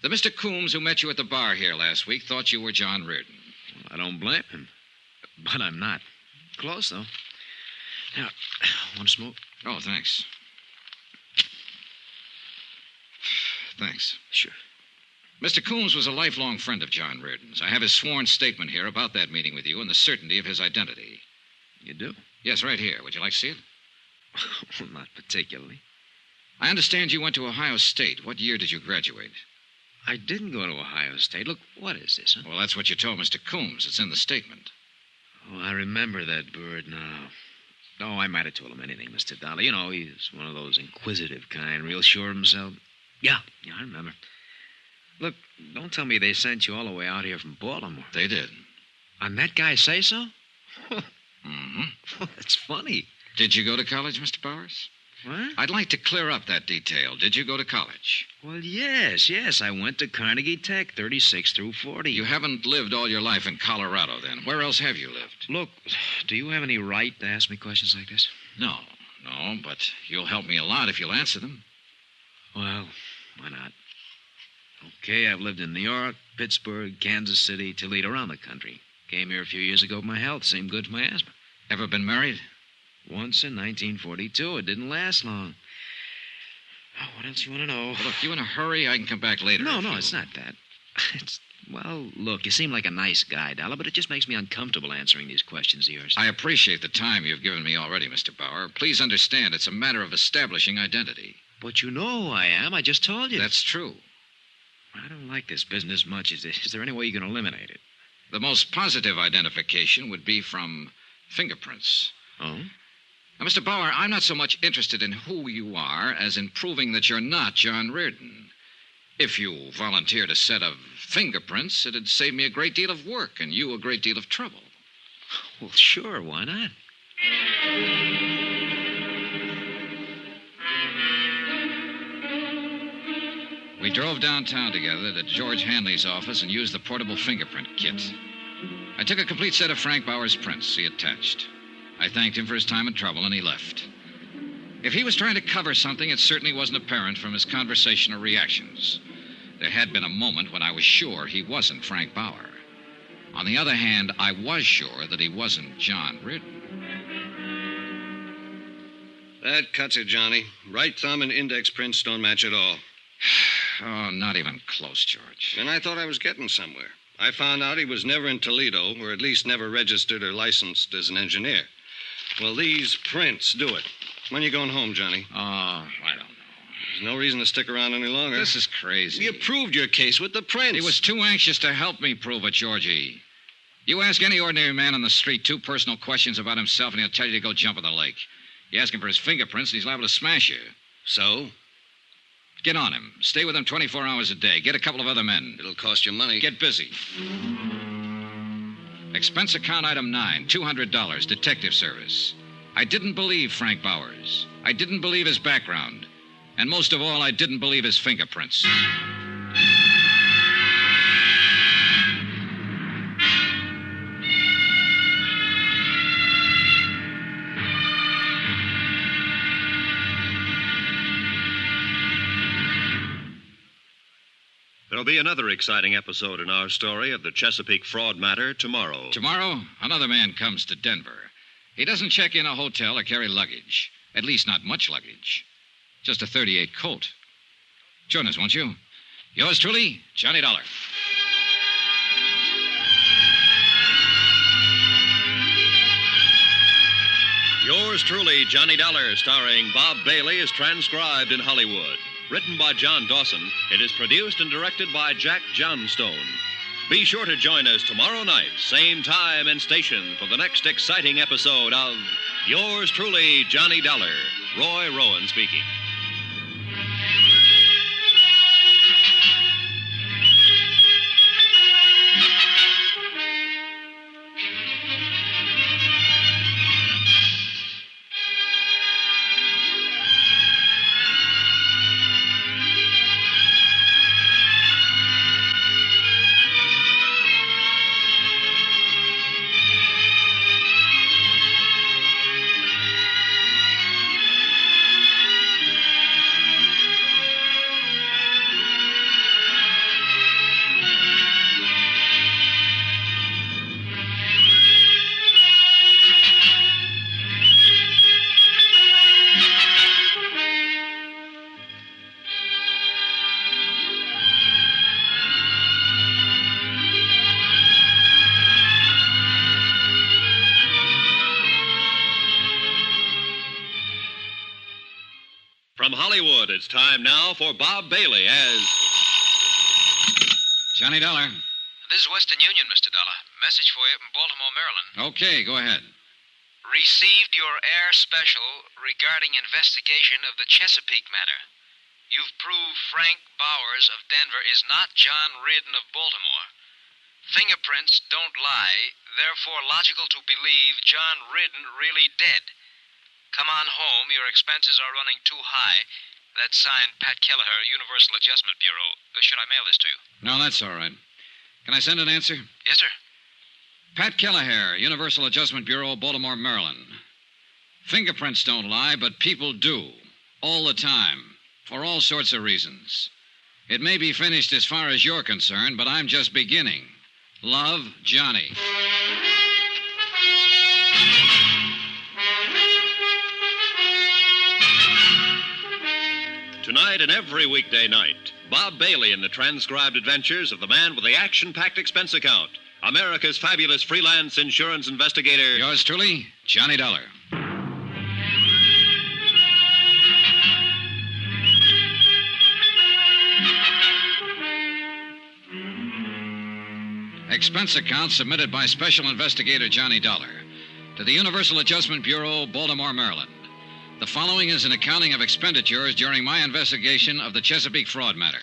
The Mr. Coombs who met you at the bar here last week thought you were John Reardon. Well, I don't blame him. But I'm not. Close, though. Now, want to smoke? Oh, thanks. Thanks. Sure. Mr. Coombs was a lifelong friend of John Reardon's. I have his sworn statement here about that meeting with you and the certainty of his identity. You do? Yes, right here. Would you like to see it? Well, not particularly. I understand you went to Ohio State. What year did you graduate? I didn't go to Ohio State. Look, what is this, huh? Well, that's what you told Mr. Coombs. It's in the statement. Oh, I remember that bird now. Oh, I might have told him anything, Mr. Dollar. You know, he's one of those inquisitive kind, real sure of himself. Yeah, I remember. Look, don't tell me they sent you all the way out here from Baltimore. They did. And that guy say so? Mm-hmm. That's funny. Did you go to college, Mr. Bowers? What? I'd like to clear up that detail. Did you go to college? Well, yes. I went to Carnegie Tech, 36 through 40. You haven't lived all your life in Colorado, then. Where else have you lived? Look, do you have any right to ask me questions like this? No, but you'll help me a lot if you'll answer them. Well, why not? Okay, I've lived in New York, Pittsburgh, Kansas City, Toledo, around the country. Came here a few years ago with my health. Seemed good for my asthma. Ever been married? Once in 1942. It didn't last long. Oh, what else you want to know? Well, if you're in a hurry, I can come back later. No, it's not that. Well, look, you seem like a nice guy, Dollar, but it just makes me uncomfortable answering these questions of yours. I appreciate the time you've given me already, Mr. Bauer. Please understand it's a matter of establishing identity. But you know who I am. I just told you. That's true. I don't like this business much. Is there any way you can eliminate it? The most positive identification would be from fingerprints. Oh? Now, Mr. Bauer, I'm not so much interested in who you are as in proving that you're not John Reardon. If you volunteered a set of fingerprints, it'd save me a great deal of work and you a great deal of trouble. Well, sure, why not? We drove downtown together to George Hanley's office and used the portable fingerprint kit. I took a complete set of Frank Bauer's prints he attached. I thanked him for his time and trouble, and he left. If he was trying to cover something, it certainly wasn't apparent from his conversational reactions. There had been a moment when I was sure he wasn't Frank Bauer. On the other hand, I was sure that he wasn't John Reardon. That cuts it, Johnny. Right thumb and index prints don't match at all. Oh, not even close, George. And I thought I was getting somewhere. I found out he was never in Toledo, or at least never registered or licensed as an engineer. Well, these prints do it. When are you going home, Johnny? Oh, I don't know. There's no reason to stick around any longer. This is crazy. You proved your case with the prints. He was too anxious to help me prove it, Georgie. You ask any ordinary man on the street 2 personal questions about himself, and he'll tell you to go jump in the lake. You ask him for his fingerprints, and he's liable to smash you. So? Get on him. Stay with him 24 hours a day. Get a couple of other men. It'll cost you money. Get busy. Expense account item 9, $200, detective service. I didn't believe Frank Bowers. I didn't believe his background. And most of all, I didn't believe his fingerprints. There'll be another exciting episode in our story of the Chesapeake Fraud Matter tomorrow. Tomorrow, another man comes to Denver. He doesn't check in a hotel or carry luggage. At least not much luggage. Just a .38 Colt. Join us, won't you? Yours truly, Johnny Dollar. Yours truly, Johnny Dollar, starring Bob Bailey, is transcribed in Hollywood. Written by John Dawson, it is produced and directed by Jack Johnstone. Be sure to join us tomorrow night, same time and station, for the next exciting episode of Yours truly, Johnny Dollar. Roy Rowan speaking. Hollywood, it's time now for Bob Bailey as... Johnny Dollar. This is Western Union, Mr. Dollar. Message for you from Baltimore, Maryland. Okay, go ahead. Received your air special regarding investigation of the Chesapeake matter. You've proved Frank Bowers of Denver is not John Reardon of Baltimore. Fingerprints don't lie, therefore logical to believe John Reardon really dead. Come on home, your expenses are running too high. That's signed Pat Kellerher, Universal Adjustment Bureau. Should I mail this to you? No, that's all right. Can I send an answer? Yes, sir. Pat Kellerher, Universal Adjustment Bureau, Baltimore, Maryland. Fingerprints don't lie, but people do. All the time. For all sorts of reasons. It may be finished as far as you're concerned, but I'm just beginning. Love, Johnny. Tonight and every weekday night, Bob Bailey in the transcribed adventures of the man with the action-packed expense account, America's fabulous freelance insurance investigator. Yours truly, Johnny Dollar. Expense account submitted by Special Investigator Johnny Dollar to the Universal Adjustment Bureau, Baltimore, Maryland. The following is an accounting of expenditures during my investigation of the Chesapeake Fraud Matter.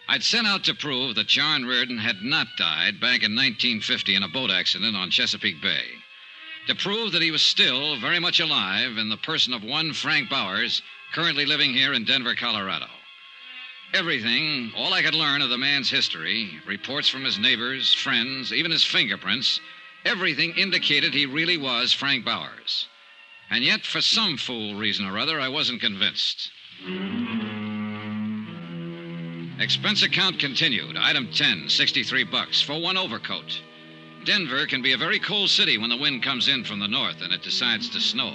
I'd set out to prove that John Reardon had not died back in 1950 in a boat accident on Chesapeake Bay. To prove that he was still very much alive in the person of one Frank Bowers, currently living here in Denver, Colorado. Everything, all I could learn of the man's history, reports from his neighbors, friends, even his fingerprints, everything indicated he really was Frank Bowers. And yet, for some fool reason or other, I wasn't convinced. Expense account continued. Item 10, $63 for one overcoat. Denver can be a very cold city when the wind comes in from the north and it decides to snow.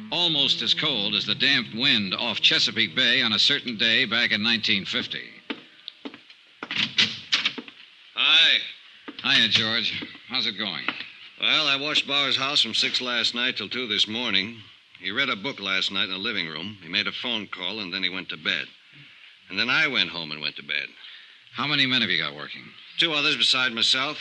Almost as cold as the damp wind off Chesapeake Bay on a certain day back in 1950. Hi. Hiya, George. How's it going? Well, I watched Bauer's house from 6 last night till 2 this morning. He read a book last night in the living room. He made a phone call, and then he went to bed. And then I went home and went to bed. How many men have you got working? 2 others beside myself.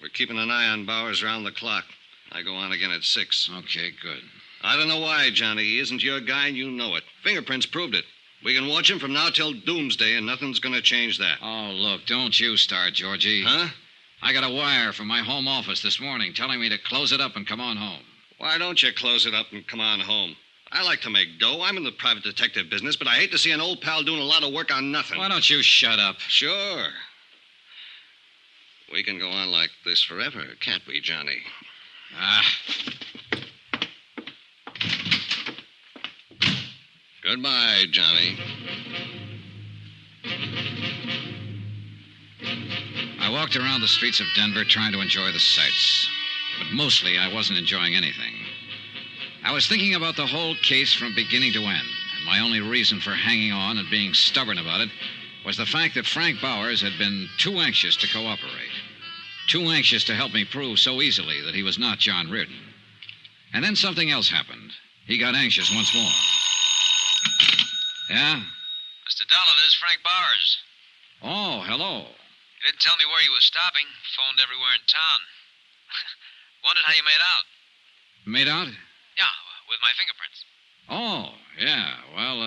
We're keeping an eye on Bowers around the clock. I go on again at 6. Okay, good. I don't know why, Johnny. He isn't your guy, and you know it. Fingerprints proved it. We can watch him from now till doomsday, and nothing's going to change that. Oh, look, don't you start, Georgie. Huh? I got a wire from my home office this morning telling me to close it up and come on home. Why don't you close it up and come on home? I like to make dough. I'm in the private detective business, but I hate to see an old pal doing a lot of work on nothing. Why don't you shut up? Sure. We can go on like this forever, can't we, Johnny? Goodbye, Johnny. I walked around the streets of Denver trying to enjoy the sights. But mostly I wasn't enjoying anything. I was thinking about the whole case from beginning to end. And my only reason for hanging on and being stubborn about it was the fact that Frank Bowers had been too anxious to cooperate. Too anxious to help me prove so easily that he was not John Reardon. And then something else happened. He got anxious once more. Yeah? Mr. Dollar, this is Frank Bowers. Oh, hello. You didn't tell me where you were stopping. Phoned everywhere in town. Wondered how you made out. Made out? Yeah, with my fingerprints. Oh, yeah. Well,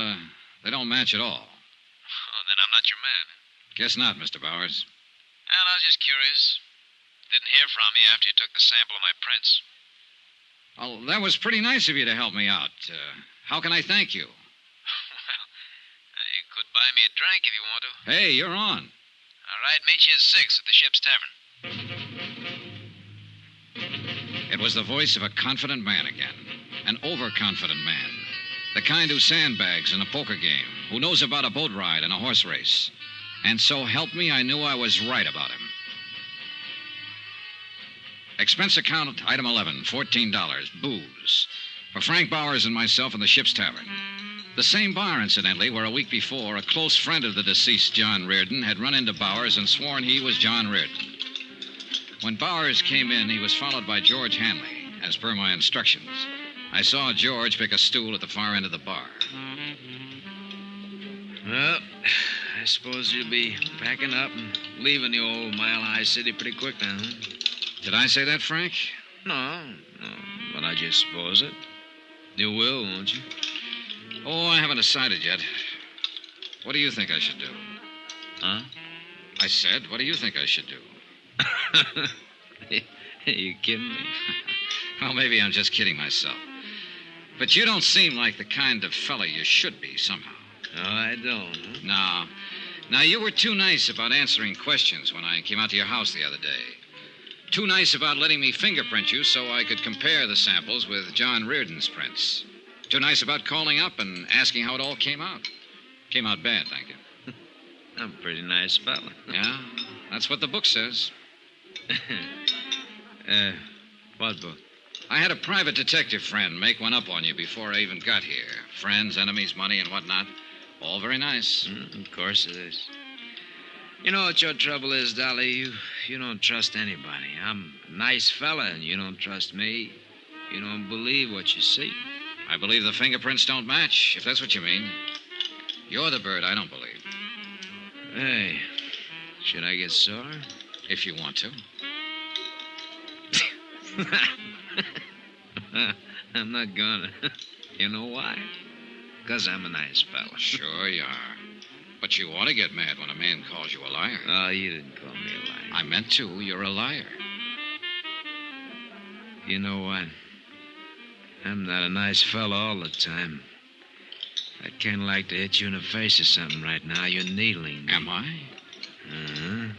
they don't match at all. Oh, then I'm not your man. Guess not, Mr. Bowers. Well, I was just curious. Didn't hear from you after you took the sample of my prints. Well, that was pretty nice of you to help me out. How can I thank you? Well, you could buy me a drink if you want to. Hey, you're on. All right, meet you at 6 at the Ship's Tavern. It was the voice of a confident man again. An overconfident man. The kind who sandbags in a poker game, who knows about a boat ride and a horse race. And so help me, I knew I was right about him. Expense account, item 11, $14, booze. For Frank Bowers and myself in the Ship's Tavern. The same bar, incidentally, where a week before, a close friend of the deceased John Reardon had run into Bowers and sworn he was John Reardon. When Bowers came in, he was followed by George Hanley, as per my instructions. I saw George pick a stool at the far end of the bar. Well, I suppose you'll be packing up and leaving the old Mile High City pretty quick now, huh? Did I say that, Frank? No, but I just suppose it. You will, won't you? Oh, I haven't decided yet. What do you think I should do? Huh? I said, what do you think I should do? You kidding me? Well, maybe I'm just kidding myself. But you don't seem like the kind of fella you should be, somehow. No, I don't. Huh? No. Now, you were too nice about answering questions when I came out to your house the other day. Too nice about letting me fingerprint you so I could compare the samples with John Reardon's prints. Too nice about calling up and asking how it all came out. Came out bad, thank you. I'm a pretty nice fella. Yeah, that's what the book says. What book? I had a private detective friend make one up on you before I even got here. Friends, enemies, money, and whatnot. All very nice. Of course it is. You know what your trouble is, Dolly? You don't trust anybody. I'm a nice fella, and you don't trust me. You don't believe what you see. I believe the fingerprints don't match, if that's what you mean. You're the bird I don't believe. Hey, should I get sore? If you want to. I'm not gonna. You know why? Because I'm a nice fella. Sure you are. But you ought to get mad when a man calls you a liar. Oh, you didn't call me a liar. I meant to. You're a liar. You know what? I'm not a nice fella all the time. I'd kind of like to hit you in the face or something right now. You're needling me. Am I? Uh-huh.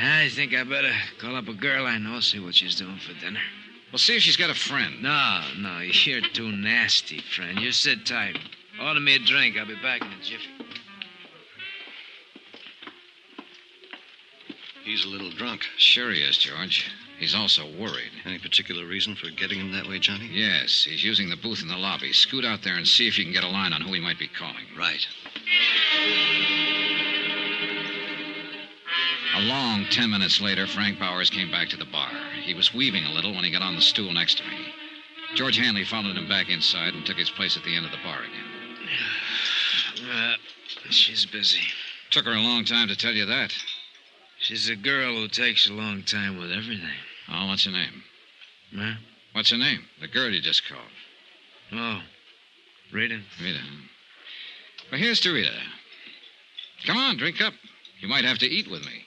I think I better call up a girl I know, see what she's doing for dinner. Well, see if she's got a friend. No, you're too nasty, friend. You sit tight. Order me a drink. I'll be back in a jiffy. He's a little drunk. Sure he is, George. He's also worried. Any particular reason for getting him that way, Johnny? Yes, he's using the booth in the lobby. Scoot out there and see if you can get a line on who he might be calling. Right. A long 10 minutes later, Frank Bowers came back to the bar. He was weaving a little when he got on the stool next to me. George Hanley followed him back inside and took his place at the end of the bar again. She's busy. Took her a long time to tell you that. She's a girl who takes a long time with everything. Oh, what's her name? Huh? What's her name? The girl you just called. Oh, Rita. Rita. Well, here's to Rita. Come on, drink up. You might have to eat with me.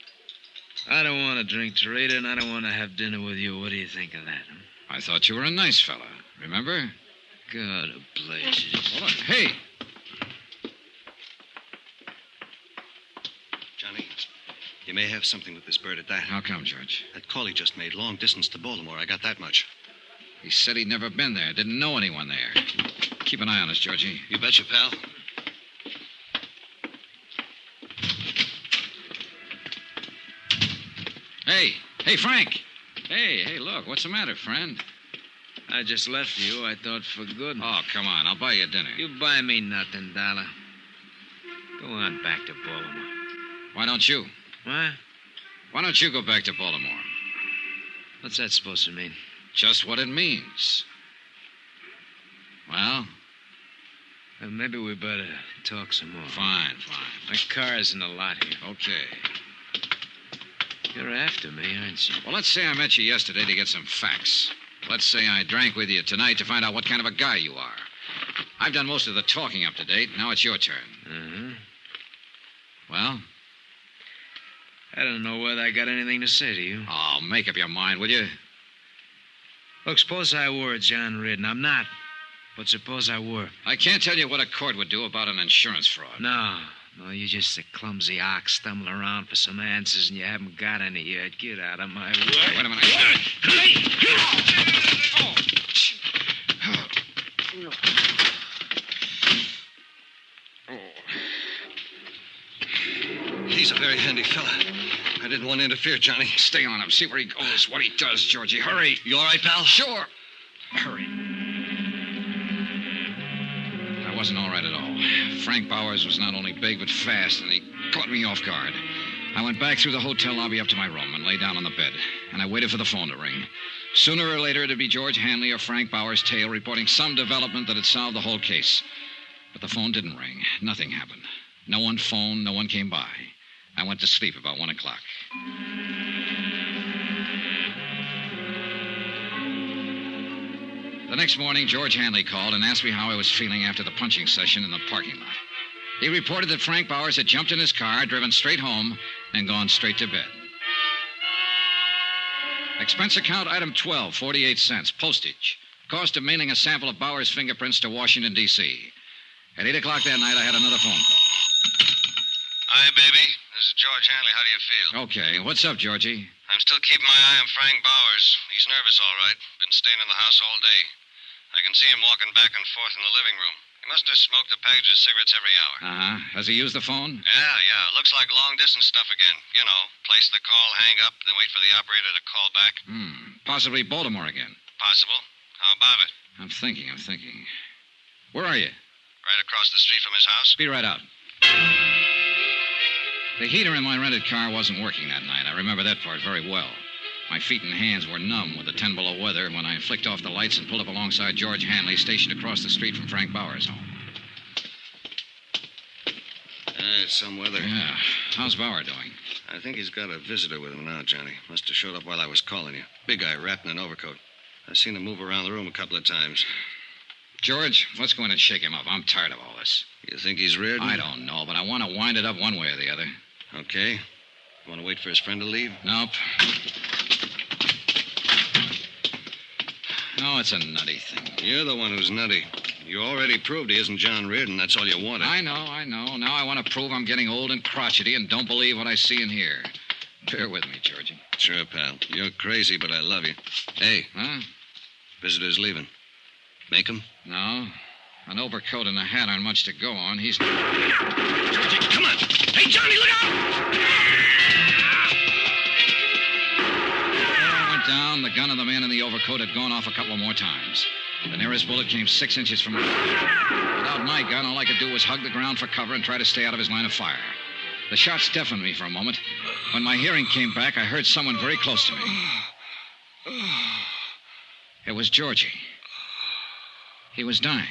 I don't want to drink to Rita, and I don't want to have dinner with you. What do you think of that? Huh? I thought you were a nice fella. Remember? God bless. Hold on. Hey! Johnny, you may have something with this bird at that. How come, George? That call he just made, long distance to Baltimore. I got that much. He said he'd never been there, didn't know anyone there. Keep an eye on us, Georgie. You betcha, pal. Hey, Frank. Hey, look, what's the matter, friend? I just left you, I thought, for good. Oh, come on, I'll buy you dinner. You buy me nothing, Dollar. Go on back to Baltimore. Why don't you? What? Why don't you go back to Baltimore? What's that supposed to mean? Just what it means. Well? Maybe we better talk some more. Fine. My car's in the lot here. Okay. You're after me, aren't you? Well, let's say I met you yesterday to get some facts. Let's say I drank with you tonight to find out what kind of a guy you are. I've done most of the talking up to date. Now it's your turn. Uh-huh. Well? I don't know whether I got anything to say to you. Oh, make up your mind, will you? Look, suppose I were John Reardon. I'm not. But suppose I were. I can't tell you what a court would do about an insurance fraud. No, you're just a clumsy ox stumbling around for some answers, and you haven't got any yet. Get out of my way. Wait a minute. He's a very handy fella. I didn't want to interfere, Johnny. Stay on him. See where he goes, what he does, Georgie. Hurry. You all right, pal? Sure. Hurry. That wasn't all right at all. Frank Bowers was not only big, but fast, and he caught me off guard. I went back through the hotel lobby up to my room and lay down on the bed, and I waited for the phone to ring. Sooner or later, it'd be George Hanley or Frank Bauer's tale reporting some development that had solved the whole case. But the phone didn't ring. Nothing happened. No one phoned, no one came by. I went to sleep about 1 o'clock. The next morning, George Hanley called and asked me how I was feeling after the punching session in the parking lot. He reported that Frank Bowers had jumped in his car, driven straight home, and gone straight to bed. Expense account item 12, 48 cents, postage. Cost of mailing a sample of Bowers' fingerprints to Washington, D.C. At 8 o'clock that night, I had another phone call. Hi, baby. This is George Hanley. How do you feel? Okay, what's up, Georgie? I'm still keeping my eye on Frank Bowers. He's nervous, all right. Been staying in the house all day. I can see him walking back and forth in the living room. He must have smoked a package of cigarettes every hour. Uh-huh. Has he used the phone? Yeah. Looks like long-distance stuff again. You know, place the call, hang up, then wait for the operator to call back. Possibly Baltimore again. Possible. How about it? I'm thinking. Where are you? Right across the street from his house. Be right out. The heater in my rented car wasn't working that night. I remember that part very well. My feet and hands were numb with the 10 below weather when I flicked off the lights and pulled up alongside George Hanley, stationed across the street from Frank Bowers' home. It's some weather. Yeah. How's Bauer doing? I think he's got a visitor with him now, Johnny. Must have showed up while I was calling you. Big guy wrapped in an overcoat. I've seen him move around the room a couple of times. George, let's go in and shake him up. I'm tired of all this. You think he's Reardon? I don't know, but I want to wind it up one way or the other. Okay. Want to wait for his friend to leave? Nope. No, it's a nutty thing. You're the one who's nutty. You already proved he isn't John Reardon. That's all you wanted. I know. Now I want to prove I'm getting old and crotchety and don't believe what I see and hear. Bear with me, Georgie. Sure, pal. You're crazy, but I love you. Hey. Huh? Visitor's leaving. Make him? No. An overcoat and a hat aren't much to go on. He's... Georgie, come on! Hey, Johnny, look out! Before I went down, the gun of the man in the overcoat had gone off a couple more times. The nearest bullet came 6 inches from my... Without my gun, all I could do was hug the ground for cover and try to stay out of his line of fire. The shots deafened me for a moment. When my hearing came back, I heard someone very close to me. It was Georgie. He was dying.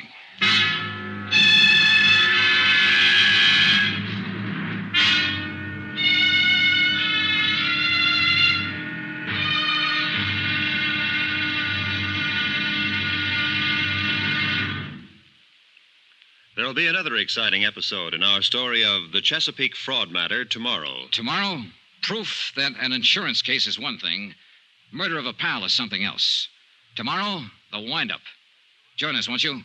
There'll be another exciting episode in our story of the Chesapeake Fraud Matter tomorrow. Tomorrow, proof that an insurance case is one thing, murder of a pal is something else. Tomorrow, the wind-up. Join us, won't you?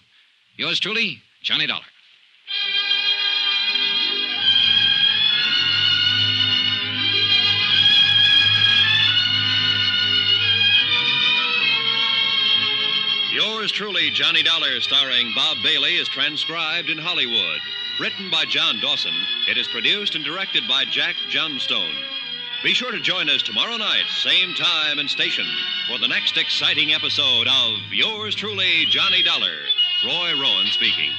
Yours truly, Johnny Dollar. Yours truly, Johnny Dollar, starring Bob Bailey, is transcribed in Hollywood. Written by John Dawson, it is produced and directed by Jack Johnstone. Be sure to join us tomorrow night, same time and station, for the next exciting episode of Yours truly, Johnny Dollar. Roy Rowan speaking.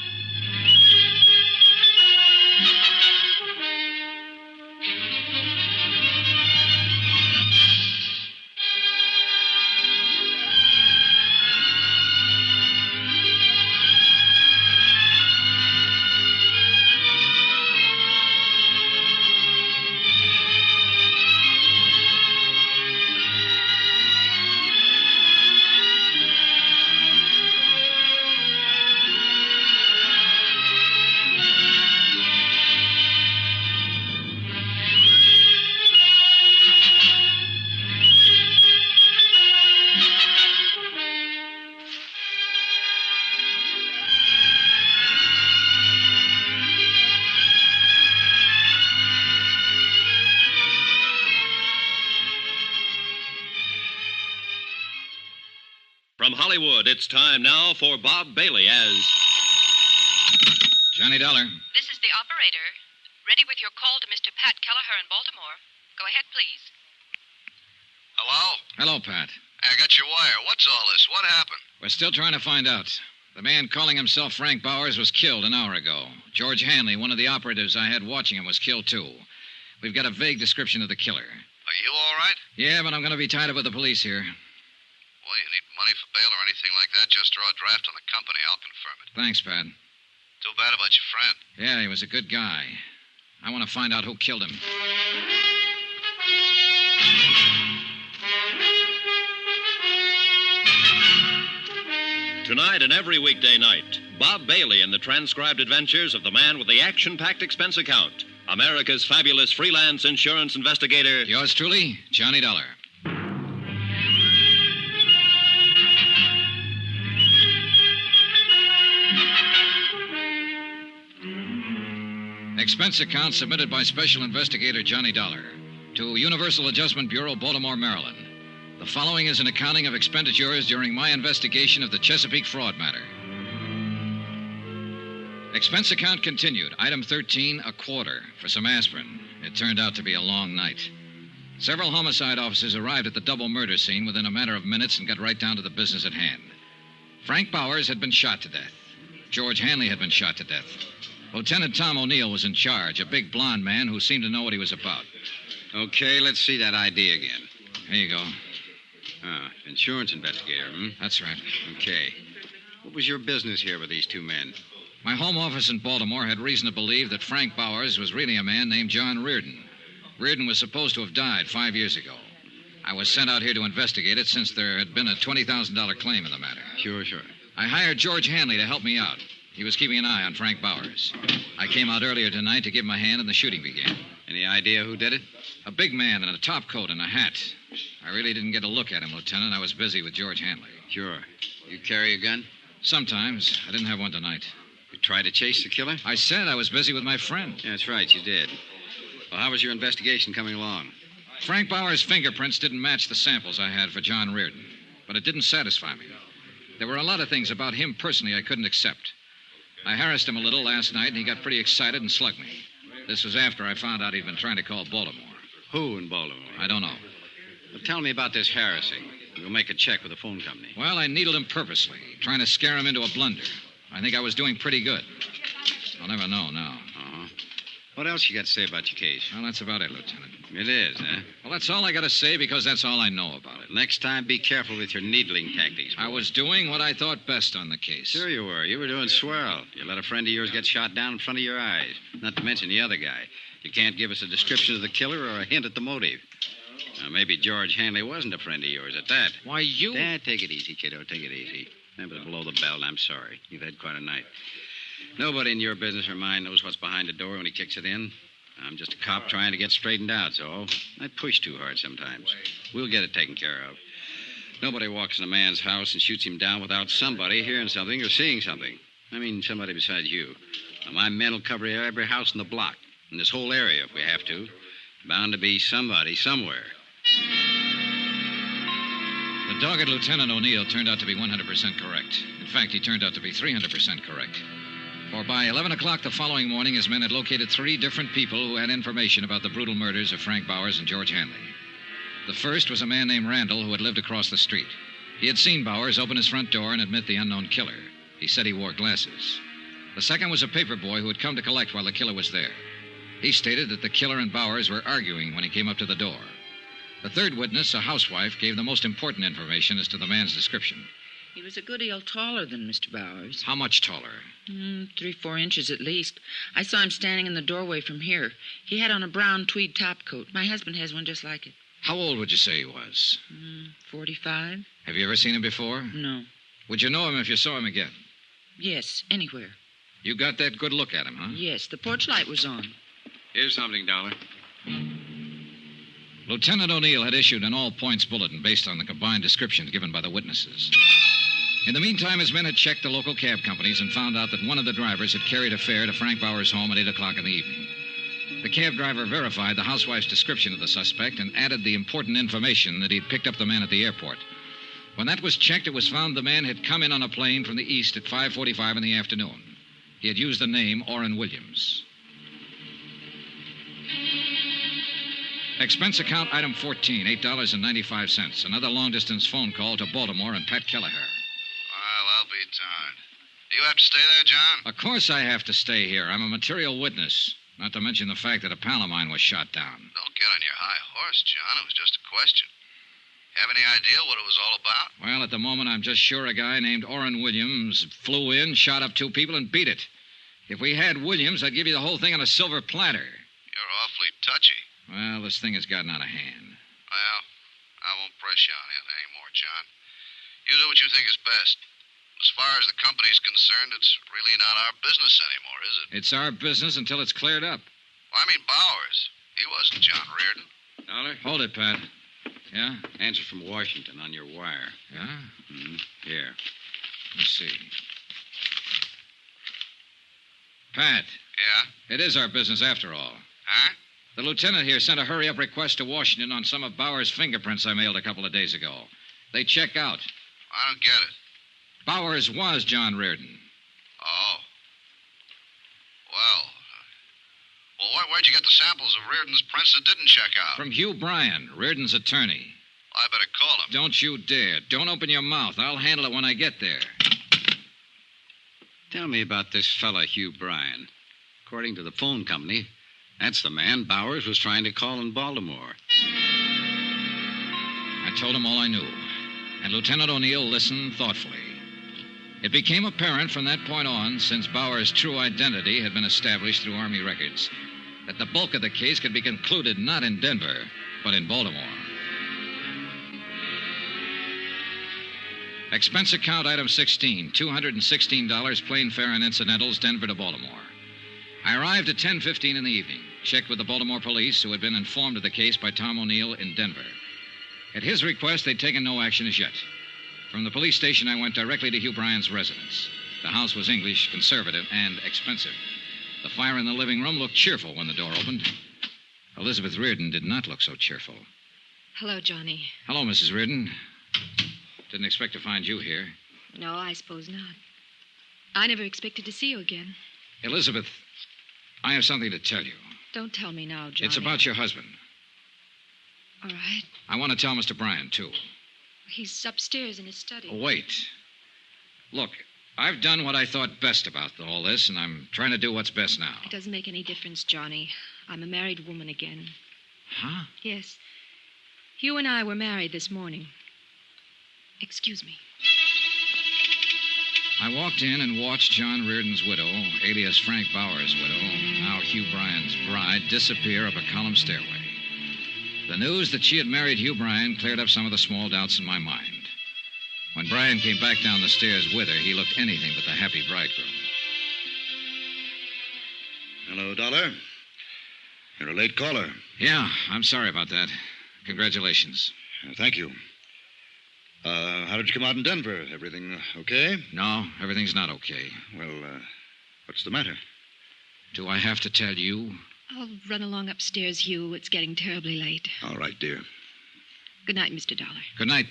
From Hollywood, it's time now for Bob Bailey as... Johnny Dollar. This is the operator. Ready with your call to Mr. Pat Kellerher in Baltimore. Go ahead, please. Hello? Hello, Pat. I got your wire. What's all this? What happened? We're still trying to find out. The man calling himself Frank Bowers was killed an hour ago. George Hanley, one of the operatives I had watching him, was killed, too. We've got a vague description of the killer. Are you all right? Yeah, but I'm going to be tied up with the police here. Well, you need money for bail or anything like that, just draw a draft on the company. I'll confirm it. Thanks, Pat. Too bad about your friend. Yeah, he was a good guy. I want to find out who killed him. Tonight and every weekday night, Bob Bailey in the transcribed adventures of the man with the action-packed expense account, America's fabulous freelance insurance investigator. Yours truly, Johnny Dollar. Expense account submitted by Special Investigator Johnny Dollar to Universal Adjustment Bureau, Baltimore, Maryland. The following is an accounting of expenditures during my investigation of the Chesapeake Fraud Matter. Expense account continued. Item 13, a quarter for some aspirin. It turned out to be a long night. Several homicide officers arrived at the double murder scene within a matter of minutes and got right down to the business at hand. Frank Bowers had been shot to death. George Hanley had been shot to death. Lieutenant Tom O'Neill was in charge, a big blond man who seemed to know what he was about. Okay, let's see that ID again. Here you go. Insurance investigator, That's right. Okay. What was your business here with these two men? My home office in Baltimore had reason to believe that Frank Bowers was really a man named John Reardon. Reardon was supposed to have died 5 years ago. I was sent out here to investigate it since there had been a $20,000 claim in the matter. Sure. I hired George Hanley to help me out. He was keeping an eye on Frank Bowers. I came out earlier tonight to give him a hand and the shooting began. Any idea who did it? A big man in a top coat and a hat. I really didn't get a look at him, Lieutenant. I was busy with George Hanley. Sure. You carry a gun? Sometimes. I didn't have one tonight. You tried to chase the killer? I said I was busy with my friend. Yeah, that's right, you did. Well, how was your investigation coming along? Frank Bowers' fingerprints didn't match the samples I had for John Reardon, but it didn't satisfy me. There were a lot of things about him personally I couldn't accept. I harassed him a little last night, and he got pretty excited and slugged me. This was after I found out he'd been trying to call Baltimore. Who in Baltimore? I don't know. Well, tell me about this harassing. We'll make a check with the phone company. Well, I needled him purposely, trying to scare him into a blunder. I think I was doing pretty good. I'll never know now. What else you got to say about your case? Well, that's about it, Lieutenant. It is, huh? Well, that's all I got to say because that's all I know about it. Next time, be careful with your needling tactics. I was doing what I thought best on the case. Sure you were. You were doing swell. You let a friend of yours get shot down in front of your eyes. Not to mention the other guy. You can't give us a description of the killer or a hint at the motive. Now, maybe George Hanley wasn't a friend of yours at that. Why, you... Dad, take it easy, kiddo. Take it easy. Remember to blow the bell. I'm sorry. You've had quite a night. Nobody in your business or mine knows what's behind the door when he kicks it in. I'm just a cop trying to get straightened out, so I push too hard sometimes. We'll get it taken care of. Nobody walks in a man's house and shoots him down without somebody hearing something or seeing something. I mean, somebody besides you. Now, my men will cover every house in the block, in this whole area if we have to. Bound to be somebody somewhere. The dogged Lieutenant O'Neill turned out to be 100% correct. In fact, he turned out to be 300% correct. For by 11 o'clock the following morning, his men had located 3 different people who had information about the brutal murders of Frank Bowers and George Hanley. The first was a man named Randall who had lived across the street. He had seen Bowers open his front door and admit the unknown killer. He said he wore glasses. The second was a paper boy who had come to collect while the killer was there. He stated that the killer and Bowers were arguing when he came up to the door. The third witness, a housewife, gave the most important information as to the man's description. He was a good deal taller than Mr. Bowers. How much taller? 3-4 inches at least. I saw him standing in the doorway from here. He had on a brown tweed topcoat. My husband has one just like it. How old would you say he was? 45. Have you ever seen him before? No. Would you know him if you saw him again? Yes, anywhere. You got that good look at him, huh? Yes, the porch light was on. Here's something, Dollar. Lieutenant O'Neill had issued an all-points bulletin based on the combined descriptions given by the witnesses. In the meantime, his men had checked the local cab companies and found out that one of the drivers had carried a fare to Frank Bowers' home at 8 o'clock in the evening. The cab driver verified the housewife's description of the suspect and added the important information that he'd picked up the man at the airport. When that was checked, it was found the man had come in on a plane from the east at 5:45 in the afternoon. He had used the name Orrin Williams. Expense account item 14, $8.95. Another long-distance phone call to Baltimore and Pat Kellerher. Well, I'll be darned. Do you have to stay there, John? Of course I have to stay here. I'm a material witness. Not to mention the fact that a pal of mine was shot down. Don't get on your high horse, John. It was just a question. Have any idea what it was all about? Well, at the moment, I'm just sure a guy named Orrin Williams flew in, shot up 2 people, and beat it. If we had Williams, I'd give you the whole thing on a silver platter. You're awfully touchy. Well, this thing has gotten out of hand. Well, I won't press you on it anymore, John. You do what you think is best. As far as the company's concerned, it's really not our business anymore, is it? It's our business until it's cleared up. Well, I mean Bowers. He wasn't John Reardon. Dollar? Hold it, Pat. Yeah? Answer from Washington on your wire. Yeah? Here. Let's see. Pat. Yeah? It is our business after all. Huh? The lieutenant here sent a hurry-up request to Washington on some of Bowers' fingerprints I mailed a couple of days ago. They check out. I don't get it. Bowers was John Reardon. Oh. Well, where'd you get the samples of Reardon's prints that didn't check out? From Hugh Bryan, Reardon's attorney. I better call him. Don't you dare. Don't open your mouth. I'll handle it when I get there. Tell me about this fella, Hugh Bryan. According to the phone company, that's the man Bowers was trying to call in Baltimore. I told him all I knew, and Lieutenant O'Neill listened thoughtfully. It became apparent from that point on, since Bowers' true identity had been established through Army records, that the bulk of the case could be concluded not in Denver, but in Baltimore. Expense account item 16, $216, plane fare and incidentals, Denver to Baltimore. I arrived at 10:15 in the evening, checked with the Baltimore police, who had been informed of the case by Tom O'Neill in Denver. At his request, they'd taken no action as yet. From the police station, I went directly to Hugh Bryan's residence. The house was English, conservative, and expensive. The fire in the living room looked cheerful when the door opened. Elizabeth Reardon did not look so cheerful. Hello, Johnny. Hello, Mrs. Reardon. Didn't expect to find you here. No, I suppose not. I never expected to see you again. Elizabeth, I have something to tell you. Don't tell me now, Johnny. It's about your husband. All right. I want to tell Mr. Bryan, too. He's upstairs in his study. Wait. Look, I've done what I thought best about all this, and I'm trying to do what's best now. It doesn't make any difference, Johnny. I'm a married woman again. Huh? Yes. Hugh and I were married this morning. Excuse me. I walked in and watched John Reardon's widow, alias Frank Bowers' widow, now Hugh Bryan's bride, disappear up a column stairway. The news that she had married Hugh Bryan cleared up some of the small doubts in my mind. When Bryan came back down the stairs with her, he looked anything but the happy bridegroom. Hello, Dollar. You're a late caller. Yeah, I'm sorry about that. Congratulations. Thank you. How did you come out in Denver? Everything okay? No, everything's not okay. Well, what's the matter? Do I have to tell you? I'll run along upstairs, Hugh. It's getting terribly late. All right, dear. Good night, Mr. Dollar. Good night,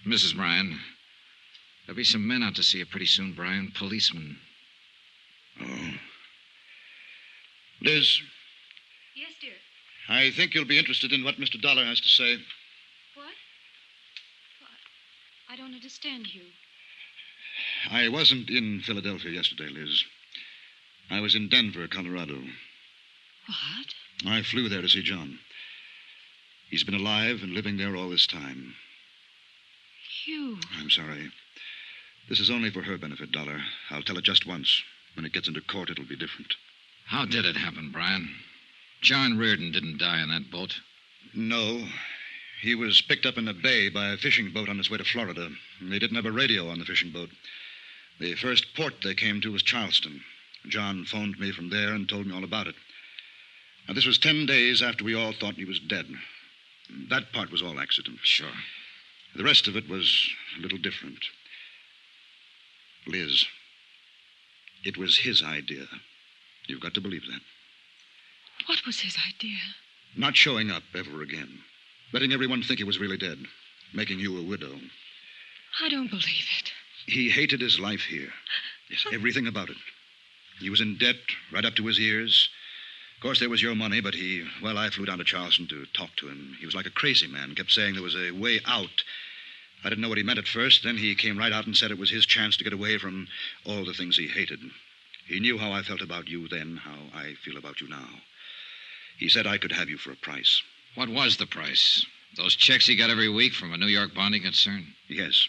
Mrs. Bryan. There'll be some men out to see you pretty soon, Bryan. Policemen. Oh. Liz, Yes, dear. I think you'll be interested in what Mr. Dollar has to say. What? I don't understand, Hugh. I wasn't in Philadelphia yesterday, Liz. I was in Denver, Colorado. What? I flew there to see John. He's been alive and living there all this time. Hugh. I'm sorry. This is only for her benefit, Dollar. I'll tell it just once. When it gets into court, it'll be different. How did it happen, Bryan? John Reardon didn't die in that boat. No. He was picked up in a bay by a fishing boat on his way to Florida. They didn't have a radio on the fishing boat. The first port they came to was Charleston. John phoned me from there and told me all about it. Now, this was 10 days after we all thought he was dead. That part was all accident. Sure. The rest of it was a little different. Liz, it was his idea. You've got to believe that. What was his idea? Not showing up ever again. Letting everyone think he was really dead. Making you a widow. I don't believe it. He hated his life here. Yes, everything about it. He was in debt right up to his ears. Of course, there was your money, but I flew down to Charleston to talk to him. He was like a crazy man, kept saying there was a way out. I didn't know what he meant at first. Then he came right out and said it was his chance to get away from all the things he hated. He knew how I felt about you then, how I feel about you now. He said I could have you for a price. What was the price? Those checks he got every week from a New York bonding concern? Yes.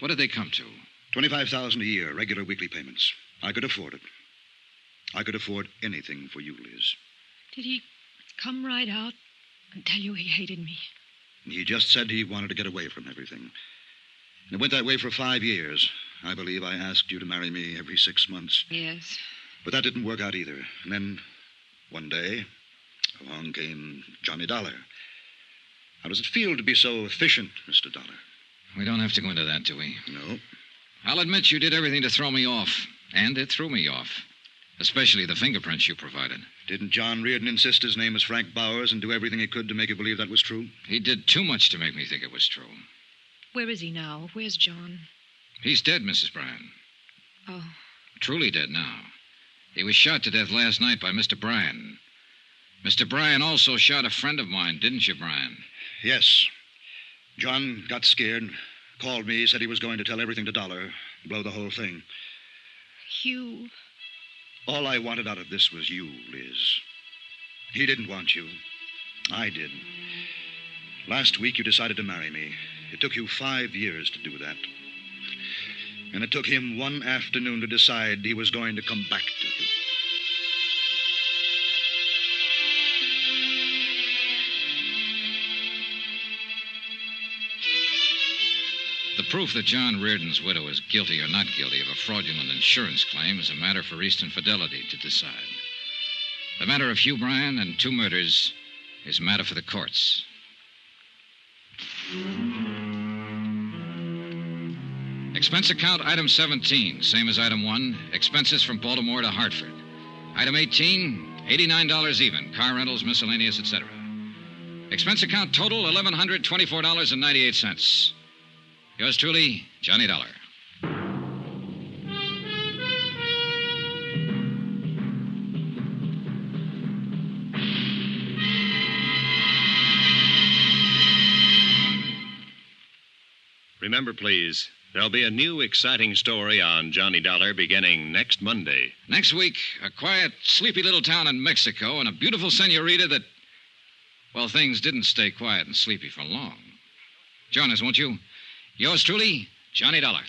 What did they come to? $25,000 a year, regular weekly payments. I could afford it. I could afford anything for you, Liz. Did he come right out and tell you he hated me? He just said he wanted to get away from everything. And it went that way for 5 years. I believe I asked you to marry me every 6 months. Yes. But that didn't work out either. And then, one day, along came Johnny Dollar. How does it feel to be so efficient, Mr. Dollar? We don't have to go into that, do we? No. I'll admit you did everything to throw me off. And it threw me off. Especially the fingerprints you provided. Didn't John Reardon insist his name was Frank Bowers and do everything he could to make you believe that was true? He did too much to make me think it was true. Where is he now? Where's John? He's dead, Mrs. Bryan. Oh. Truly dead now. He was shot to death last night by Mr. Bryan. Mr. Bryan also shot a friend of mine, didn't you, Bryan? Yes. John got scared, called me, said he was going to tell everything to Dollar, blow the whole thing. Hugh. All I wanted out of this was you, Liz. He didn't want you. I did. Last week you decided to marry me. It took you 5 years to do that. And it took him one afternoon to decide he was going to come back to you. The proof that John Reardon's widow is guilty or not guilty of a fraudulent insurance claim is a matter for Eastern Fidelity to decide. The matter of Hugh Bryan and 2 murders is a matter for the courts. Expense account item 17, same as item 1, expenses from Baltimore to Hartford. Item 18, $89 even, car rentals, miscellaneous, etc. Expense account total, $1,124.98. Yours truly, Johnny Dollar. Remember, please, there'll be a new exciting story on Johnny Dollar beginning next Monday. Next week, a quiet, sleepy little town in Mexico and a beautiful senorita that, well, things didn't stay quiet and sleepy for long. Join us, won't you? Yours truly, Johnny Dollar.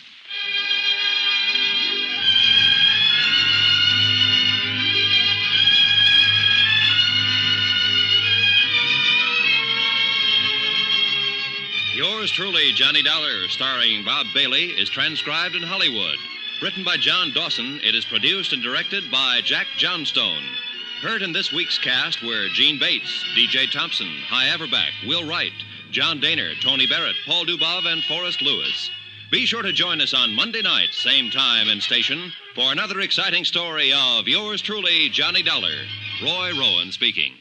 Yours truly, Johnny Dollar, starring Bob Bailey, is transcribed in Hollywood. Written by John Dawson, it is produced and directed by Jack Johnstone. Heard in this week's cast were Gene Bates, D.J. Thompson, Hy Averback, Will Wright, John Daner, Tony Barrett, Paul Dubov, and Forrest Lewis. Be sure to join us on Monday night, same time and station, for another exciting story of yours truly, Johnny Dollar. Roy Rowan speaking.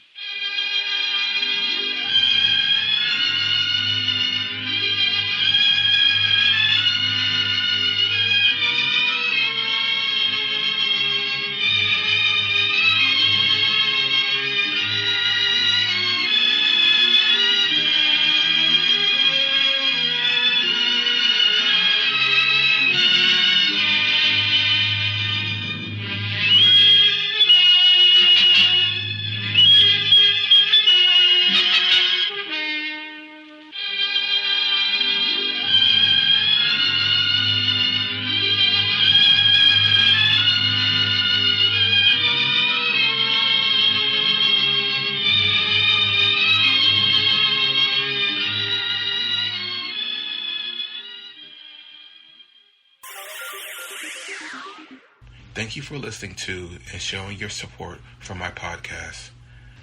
Thank you for listening to and showing your support for my podcast.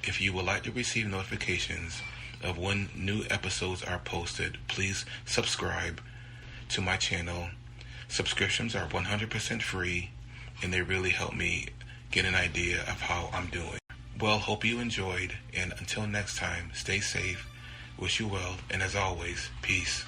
If you would like to receive notifications of when new episodes are posted, please subscribe to my channel. Subscriptions are 100% free, and they really help me get an idea of how I'm doing. Well, hope you enjoyed, and until next time, stay safe, wish you well, and as always, peace.